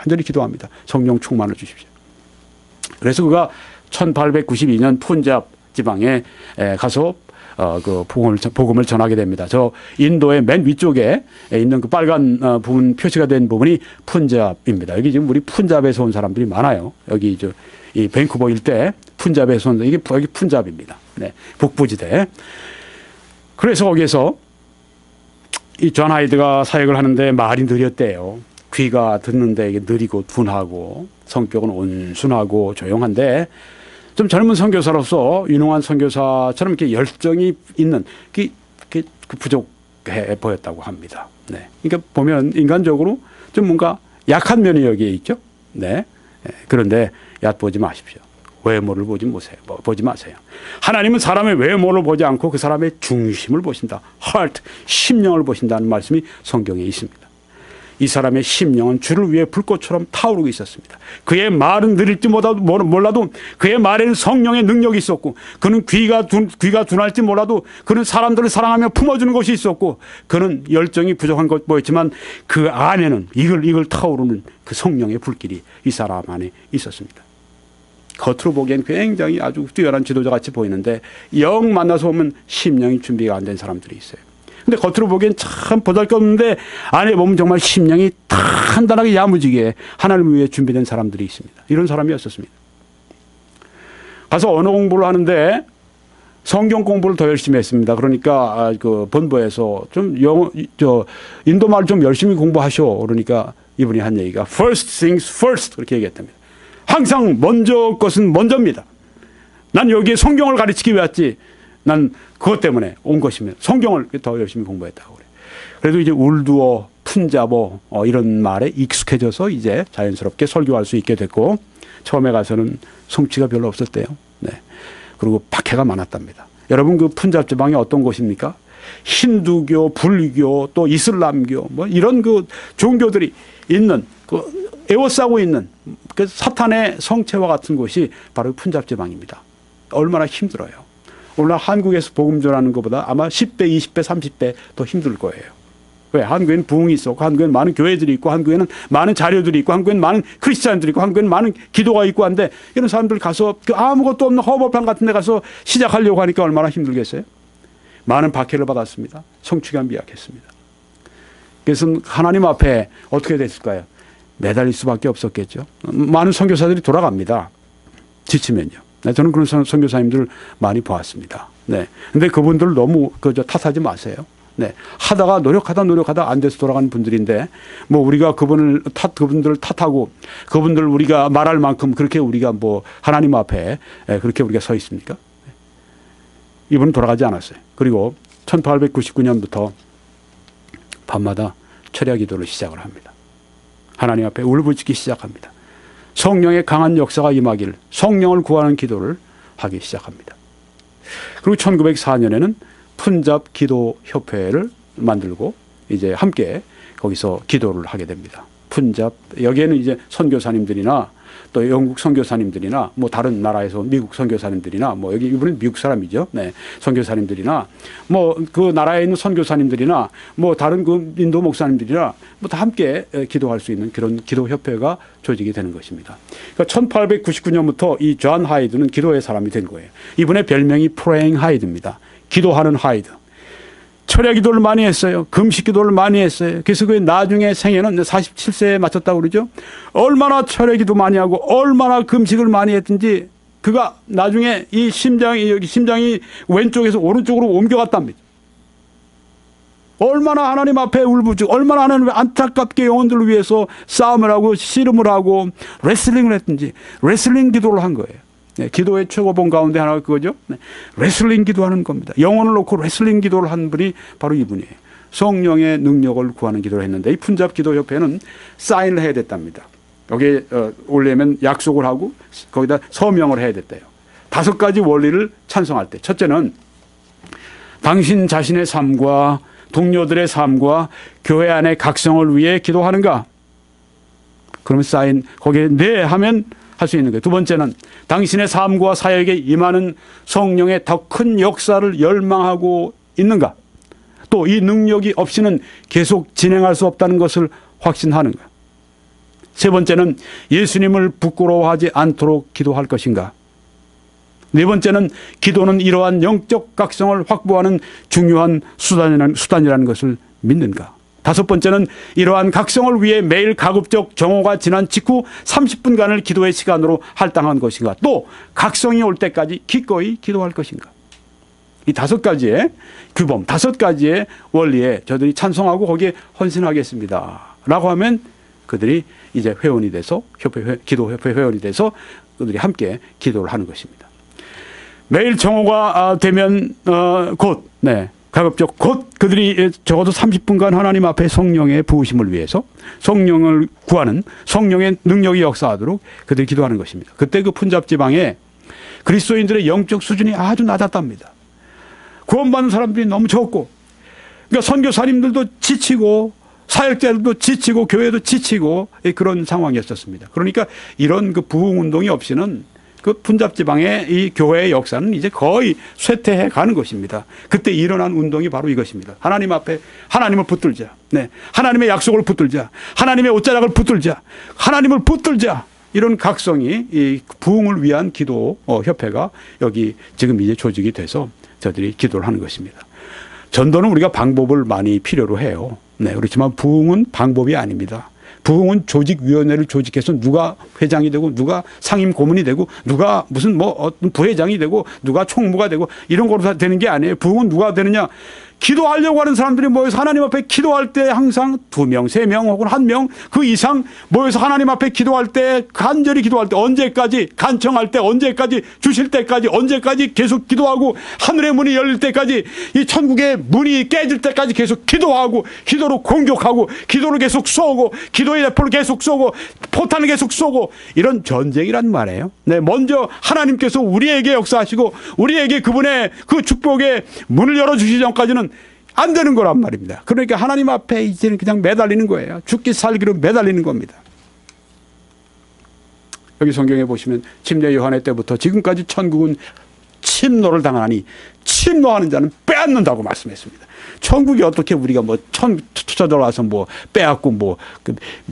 간절히 기도합니다. 성령 충만을 주십시오. 그래서 그가 1892년 푼잡 지방에 가서 그 복음을 전하게 됩니다. 저 인도의 맨 위쪽에 있는 그 빨간 부분 표시가 된 부분이 푼잡입니다. 여기 지금 우리 푼잡에서 온 사람들이 많아요. 여기 이 밴쿠버 일대 푼잡에서 온 여기 푼잡입니다. 네, 북부지대. 그래서 거기에서 이 존 하이드가 사역을 하는데 말이 느렸대요. 귀가 듣는데 이게 느리고 둔하고 성격은 온순하고 조용한데 좀 젊은 선교사로서 유능한 선교사처럼 이렇게 열정이 있는 그 부족해 보였다고 합니다. 네. 그러니까 보면 인간적으로 좀 뭔가 약한 면이 여기에 있죠. 네. 그런데 얕보지 마십시오. 외모를 보지 마세요. 하나님은 사람의 외모를 보지 않고 그 사람의 중심을 보신다. heart, 심령을 보신다는 말씀이 성경에 있습니다. 이 사람의 심령은 주를 위해 불꽃처럼 타오르고 있었습니다. 그의 말은 느릴지 몰라도 그의 말에는 성령의 능력이 있었고, 그는 귀가 둔할지 몰라도 그는 사람들을 사랑하며 품어주는 것이 있었고, 그는 열정이 부족한 것 보였지만 그 안에는 이글 타오르는 그 성령의 불길이 이 사람 안에 있었습니다. 겉으로 보기엔 굉장히 아주 뛰어난 지도자 같이 보이는데 영 만나서 보면 심령이 준비가 안 된 사람들이 있어요. 근데 겉으로 보기엔 참 보잘것없는데 안에 보면 정말 심령이 단단하게 야무지게 하나님을 위해 준비된 사람들이 있습니다. 이런 사람이었었습니다. 가서 언어 공부를 하는데 성경 공부를 더 열심히 했습니다. 그러니까 그 본부에서 좀 인도말 좀 열심히 공부하셔. 그러니까 이분이 한 얘기가 first things first 그렇게 얘기했답니다. 항상 먼저 것은 먼저입니다. 난 여기에 성경을 가르치기 위해 왔지. 난 그것 때문에 온 것이면 성경을 더 열심히 공부했다고 그래. 그래도 이제 울두어, 푼자보 이런 말에 익숙해져서 이제 자연스럽게 설교할 수 있게 됐고 처음에 가서는 성취가 별로 없었대요. 네. 그리고 박해가 많았답니다. 여러분 그 푼잡 지방이 어떤 곳입니까? 힌두교, 불교, 또 이슬람교 뭐 이런 그 종교들이 있는 그 에워싸고 있는 그 사탄의 성체와 같은 곳이 바로 푼잡 지방입니다. 얼마나 힘들어요. 오늘 한국에서 복음 전하는 것보다 아마 10배, 20배, 30배 더 힘들 거예요. 왜? 한국에는 부흥이 있었고 한국에는 많은 교회들이 있고 한국에는 많은 자료들이 있고 한국에는 많은 크리스찬들이 있고 한국에는 많은 기도가 있고 한데 이런 사람들 가서 아무것도 없는 허벌판 같은 데 가서 시작하려고 하니까 얼마나 힘들겠어요? 많은 박해를 받았습니다. 성취가 미약했습니다. 그래서 하나님 앞에 어떻게 됐을까요? 매달릴 수밖에 없었겠죠. 많은 선교사들이 돌아갑니다. 지치면요. 네, 저는 그런 선교사님들 많이 보았습니다. 네. 근데 그분들 너무 탓하지 마세요. 네. 노력하다 안 돼서 돌아가는 분들인데 뭐 우리가 그분들을 탓하고 그분들 우리가 말할 만큼 그렇게 우리가 뭐 하나님 앞에 그렇게 우리가 서 있습니까? 이분은 돌아가지 않았어요. 그리고 1899년부터 밤마다 철야 기도를 시작을 합니다. 하나님 앞에 울부짖기 시작합니다. 성령의 강한 역사가 임하길 성령을 구하는 기도를 하기 시작합니다. 그리고 1904년에는 푼잡 기도 협회를 만들고 이제 함께 거기서 기도를 하게 됩니다. 푼잡 여기에는 이제 선교사님들이나 또 영국 선교사님들이나 뭐 다른 나라에서 미국 선교사님들이나 뭐 여기 이분은 미국 사람이죠. 네. 선교사님들이나 뭐 그 나라에 있는 선교사님들이나 뭐 다른 그 인도 목사님들이나 뭐 다 함께 기도할 수 있는 그런 기도 협회가 조직이 되는 것입니다. 그러니까 1899년부터 이 존 하이드는 기도의 사람이 된 거예요. 이분의 별명이 프레잉 하이드입니다. 기도하는 하이드. 철야 기도를 많이 했어요. 금식 기도를 많이 했어요. 그래서 그 나중에 생애는 47세에 마쳤다고 그러죠. 얼마나 철야 기도 많이 하고 얼마나 금식을 많이 했든지 그가 나중에 이 심장이 왼쪽에서 오른쪽으로 옮겨갔답니다. 얼마나 하나님 앞에 울부짖고 얼마나 하나님 안타깝게 영혼들을 위해서 싸움을 하고 씨름을 하고 레슬링을 했든지 레슬링 기도를 한 거예요. 네, 기도의 최고봉 가운데 하나가 그거죠. 네, 레슬링 기도하는 겁니다. 영혼을 놓고 레슬링 기도를 한 분이 바로 이분이에요. 성령의 능력을 구하는 기도를 했는데 이 푼잡 기도협회는 사인을 해야 됐답니다. 여기에 올려면 약속을 하고 거기다 서명을 해야 됐대요. 5가지 원리를 찬성할 때 첫째는 당신 자신의 삶과 동료들의 삶과 교회 안의 각성을 위해 기도하는가? 그러면 사인 거기에 네 하면 할 수 있는 거예요. 두 번째는 당신의 삶과 사역에 임하는 성령의 더 큰 역사를 열망하고 있는가? 또 이 능력이 없이는 계속 진행할 수 없다는 것을 확신하는가? 세 번째는 예수님을 부끄러워하지 않도록 기도할 것인가? 네 번째는 기도는 이러한 영적 각성을 확보하는 중요한 수단이라는 것을 믿는가? 5번째는 이러한 각성을 위해 매일 가급적 정오가 지난 직후 30분간을 기도의 시간으로 할당한 것인가? 또 각성이 올 때까지 기꺼이 기도할 것인가? 이 5가지의 규범, 5가지의 원리에 저들이 찬성하고 거기에 헌신하겠습니다 라고 하면 그들이 이제 회원이 돼서 기도협회 회원이 돼서 그들이 함께 기도를 하는 것입니다. 매일 정오가 되면 곧 가급적 곧 그들이 적어도 30분간 하나님 앞에 성령의 부으심을 위해서 성령을 구하는 성령의 능력이 역사하도록 그들이 기도하는 것입니다. 그때 그 푼잡 지방에 그리스도인들의 영적 수준이 아주 낮았답니다. 구원받는 사람들이 너무 적고, 그러니까 선교사님들도 지치고 사역자들도 지치고 교회도 지치고 그런 상황이었었습니다. 그러니까 이런 그 부흥 운동이 없이는 그 푼잡 지방의 이 교회의 역사는 이제 거의 쇠퇴해 가는 것입니다. 그때 일어난 운동이 바로 이것입니다. 하나님 앞에 하나님을 붙들자. 하나님의 약속을 붙들자. 하나님의 옷자락을 붙들자. 하나님을 붙들자. 이런 각성이 이 부흥을 위한 기도 협회가 여기 지금 이제 조직이 돼서 저들이 기도를 하는 것입니다. 전도는 우리가 방법을 많이 필요로 해요. 그렇지만 부흥은 방법이 아닙니다. 부흥은 조직위원회를 조직해서 누가 회장이 되고 누가 상임 고문이 되고 누가 무슨 어떤 부회장이 되고 누가 총무가 되고 이런 거로 다 되는 게 아니에요. 부흥은 누가 되느냐? 기도하려고 하는 사람들이 모여서 하나님 앞에 기도할 때 항상 2명, 3명 혹은 1명 그 이상 모여서 하나님 앞에 기도할 때 간절히 기도할 때 언제까지 간청할 때 언제까지 주실 때까지 언제까지 계속 기도하고 하늘의 문이 열릴 때까지 이 천국의 문이 깨질 때까지 계속 기도하고 기도로 공격하고 기도를 계속 쏘고 기도의 대포를 계속 쏘고 포탄을 계속 쏘고 이런 전쟁이란 말이에요. 먼저 하나님께서 우리에게 역사하시고 우리에게 그분의 그 축복의 문을 열어주시기 전까지는 안 되는 거란 말입니다. 그러니까 하나님 앞에 이제는 그냥 매달리는 거예요. 죽기 살기로 매달리는 겁니다. 여기 성경에 보시면 침례 요한의 때부터 지금까지 천국은 침노를 당하니 침노하는 자는 빼앗는다고 말씀했습니다. 천국이 어떻게 우리가 투자들 와서 빼앗고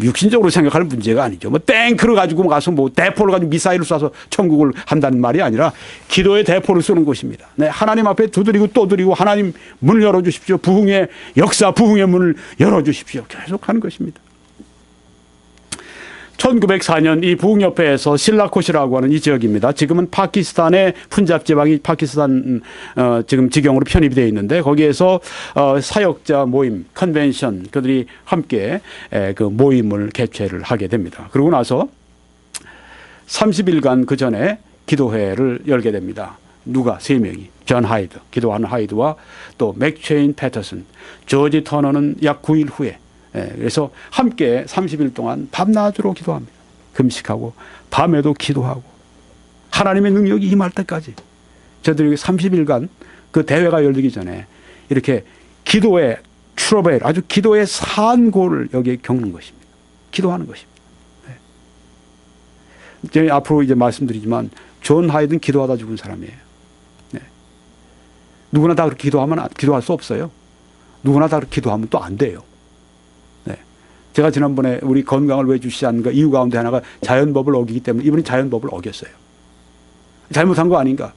육신적으로 생각하는 문제가 아니죠. 탱크를 가지고 가서 대포를 가지고 미사일을 쏴서 천국을 한다는 말이 아니라 기도의 대포를 쏘는 것입니다. 하나님 앞에 두드리고 또 드리고 하나님 문을 열어주십시오. 부흥의 역사, 부흥의 문을 열어주십시오. 계속 하는 것입니다. 1904년 이 부흥협회에서 실라콧이라고 하는 이 지역입니다. 지금은 파키스탄의 푼잡 지방이 파키스탄 지금 지경으로 편입이 되어 있는데 거기에서 사역자 모임, 컨벤션 그들이 함께 그 모임을 개최를 하게 됩니다. 그러고 나서 30일간 그 전에 기도회를 열게 됩니다. 누가? 3명이. 존 하이드, 기도하는 하이드와 또 맥체인 패터슨, 조지 터너는 약 9일 후에 그래서 함께 30일 동안 밤낮으로 기도합니다. 금식하고 밤에도 기도하고 하나님의 능력이 임할 때까지 저들이 30일간 그 대회가 열리기 전에 이렇게 기도의 트러벨 아주 기도의 산고를 여기에 겪는 것입니다. 기도하는 것입니다. 이제 앞으로 이제 말씀드리지만 존 하이드는 기도하다 죽은 사람이에요. 누구나 다 그렇게 기도할 수 없어요. 누구나 다 그렇게 기도하면 또 안 돼요. 제가 지난번에 우리 건강을 왜 주시지 않는가 이유 가운데 하나가 자연법을 어기기 때문에 이분이 자연법을 어겼어요. 잘못한 거 아닌가?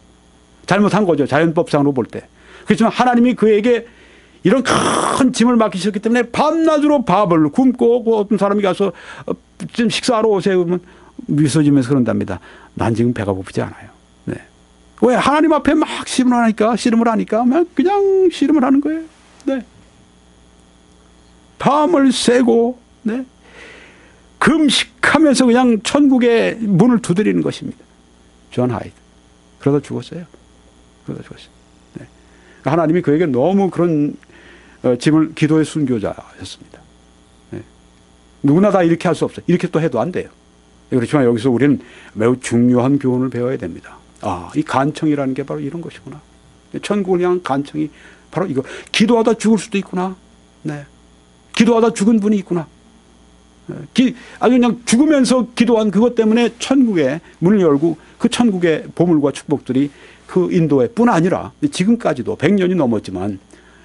잘못한 거죠. 자연법상으로 볼 때. 그렇지만 하나님이 그에게 이런 큰 짐을 맡기셨기 때문에 밤낮으로 밥을 굶고 어떤 사람이 가서 좀 식사하러 오세요 그러면 미소 지면서 그런답니다. 난 지금 배가 고프지 않아요. 왜? 하나님 앞에 막 씨름을 하니까 그냥 씨름을 하는 거예요. 밤을 새고 금식하면서 그냥 천국의 문을 두드리는 것입니다. 존 하이드. 그러다 죽었어요. 하나님이 그에게 너무 그런 짐을 기도의 순교자였습니다. 누구나 다 이렇게 할 수 없어요. 이렇게 또 해도 안 돼요. 그렇지만 여기서 우리는 매우 중요한 교훈을 배워야 됩니다. 이 간청이라는 게 바로 이런 것이구나. 천국을 향한 간청이 바로 이거. 기도하다 죽을 수도 있구나. 기도하다 죽은 분이 있구나. 아주 그냥 죽으면서 기도한 그것 때문에 천국의 문을 열고 그 천국의 보물과 축복들이 그 인도에 뿐 아니라 지금까지도 100년이 넘었지만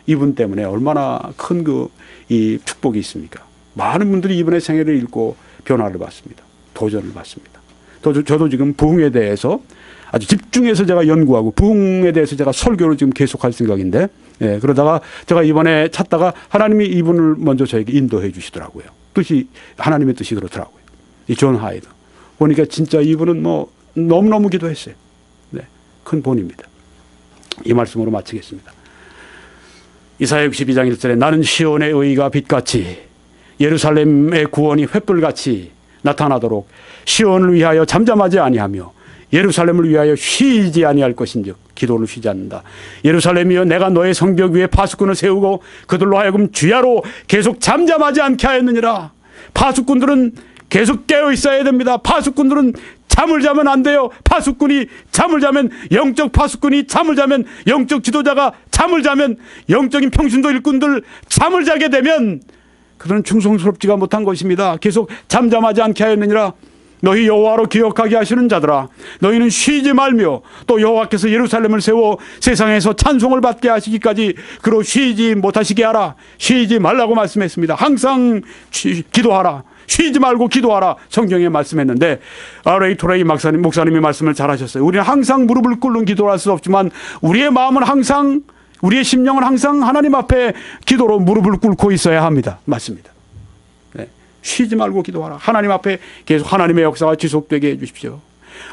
이분 때문에 얼마나 큰 이 축복이 있습니까? 많은 분들이 이분의 생애를 읽고 변화를 받습니다. 도전을 받습니다. 저도 지금 부흥에 대해서 아주 집중해서 제가 연구하고 부흥에 대해서 제가 설교를 지금 계속할 생각인데 그러다가 제가 이번에 찾다가 하나님이 이분을 먼저 저에게 인도해 주시더라고요. 하나님의 뜻이 그렇더라고요. 이 존 하이드. 보니까 진짜 이분은 너무너무 기도했어요. 큰 본입니다. 이 말씀으로 마치겠습니다. 이사야 62장 1절에 나는 시온의 의가 빛같이 예루살렘의 구원이 횃불같이 나타나도록 시온을 위하여 잠잠하지 아니하며 예루살렘을 위하여 쉬지 아니할 것인즉 기도를 쉬지 않는다. 예루살렘이여 내가 너의 성벽 위에 파수꾼을 세우고 그들로 하여금 주야로 계속 잠잠하지 않게 하였느니라. 파수꾼들은 계속 깨어 있어야 됩니다. 파수꾼들은 잠을 자면 안 돼요. 파수꾼이 잠을 자면, 영적 파수꾼이 잠을 자면, 영적 지도자가 잠을 자면, 영적인 평신도 일꾼들 잠을 자게 되면 그들은 충성스럽지가 못한 것입니다. 계속 잠잠하지 않게 하였느니라. 너희 여호와로 기억하게 하시는 자들아, 너희는 쉬지 말며 또 여호와께서 예루살렘을 세워 세상에서 찬송을 받게 하시기까지 그로 쉬지 못하시게 하라. 쉬지 말라고 말씀했습니다. 항상 기도하라. 쉬지 말고 기도하라. 성경에 말씀했는데 R.A. 토레이 목사님이 말씀을 잘하셨어요. 우리는 항상 무릎을 꿇는 기도를 할 수 없지만 우리의 마음은 항상, 우리의 심령은 항상 하나님 앞에 기도로 무릎을 꿇고 있어야 합니다. 맞습니다. 네. 쉬지 말고 기도하라. 하나님 앞에 계속 하나님의 역사가 지속되게 해주십시오.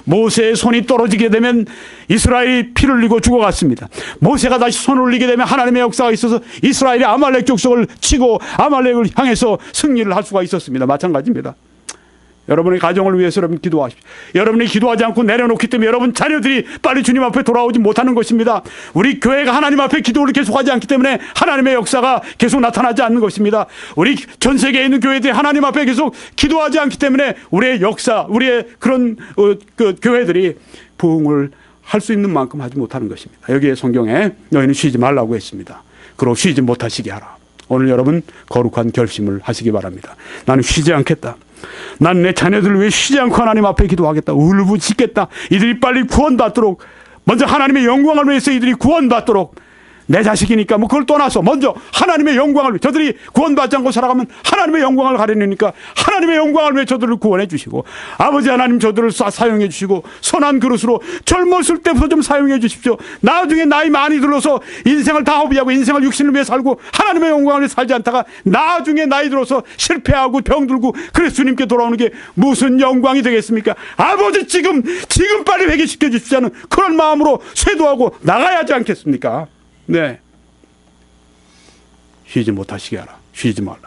모세의 손이 떨어지게 되면 이스라엘이 피를 흘리고 죽어갔습니다. 모세가 다시 손을 올리게 되면 하나님의 역사가 있어서 이스라엘이 아말렉 족속을 치고 아말렉을 향해서 승리를 할 수가 있었습니다. 마찬가지입니다. 여러분의 가정을 위해서 여러분 기도하십시오. 여러분이 기도하지 않고 내려놓기 때문에 여러분 자녀들이 빨리 주님 앞에 돌아오지 못하는 것입니다. 우리 교회가 하나님 앞에 기도를 계속하지 않기 때문에 하나님의 역사가 계속 나타나지 않는 것입니다. 우리 전 세계에 있는 교회들이 하나님 앞에 계속 기도하지 않기 때문에 우리의 역사, 우리의 그런 교회들이 부흥을 할 수 있는 만큼 하지 못하는 것입니다. 여기에 성경에 너희는 쉬지 말라고 했습니다. 그러고 쉬지 못하시게 하라. 오늘 여러분 거룩한 결심을 하시기 바랍니다. 나는 쉬지 않겠다. 난 내 자녀들을 위해 쉬지 않고 하나님 앞에 기도하겠다. 울부짖겠다. 이들이 빨리 구원받도록, 먼저 하나님의 영광을 위해서 이들이 구원받도록, 내 자식이니까 뭐 그걸 떠나서 먼저 하나님의 영광을 위해, 저들이 구원받지 않고 살아가면 하나님의 영광을 가려니까 하나님의 영광을 위해 저들을 구원해 주시고, 아버지 하나님 저들을 사용해 주시고 선한 그릇으로 젊었을 때부터 좀 사용해 주십시오. 나중에 나이 많이 들어서 인생을 다 허비하고 인생을 육신을 위해 살고 하나님의 영광을 위해 살지 않다가 나중에 나이 들어서 실패하고 병들고 그래서 주님께 돌아오는 게 무슨 영광이 되겠습니까? 아버지 지금 빨리 회개시켜 주십시오는 그런 마음으로 쇄도하고 나가야 하지 않겠습니까? 네. 쉬지 못하시게 하라. 쉬지 말라.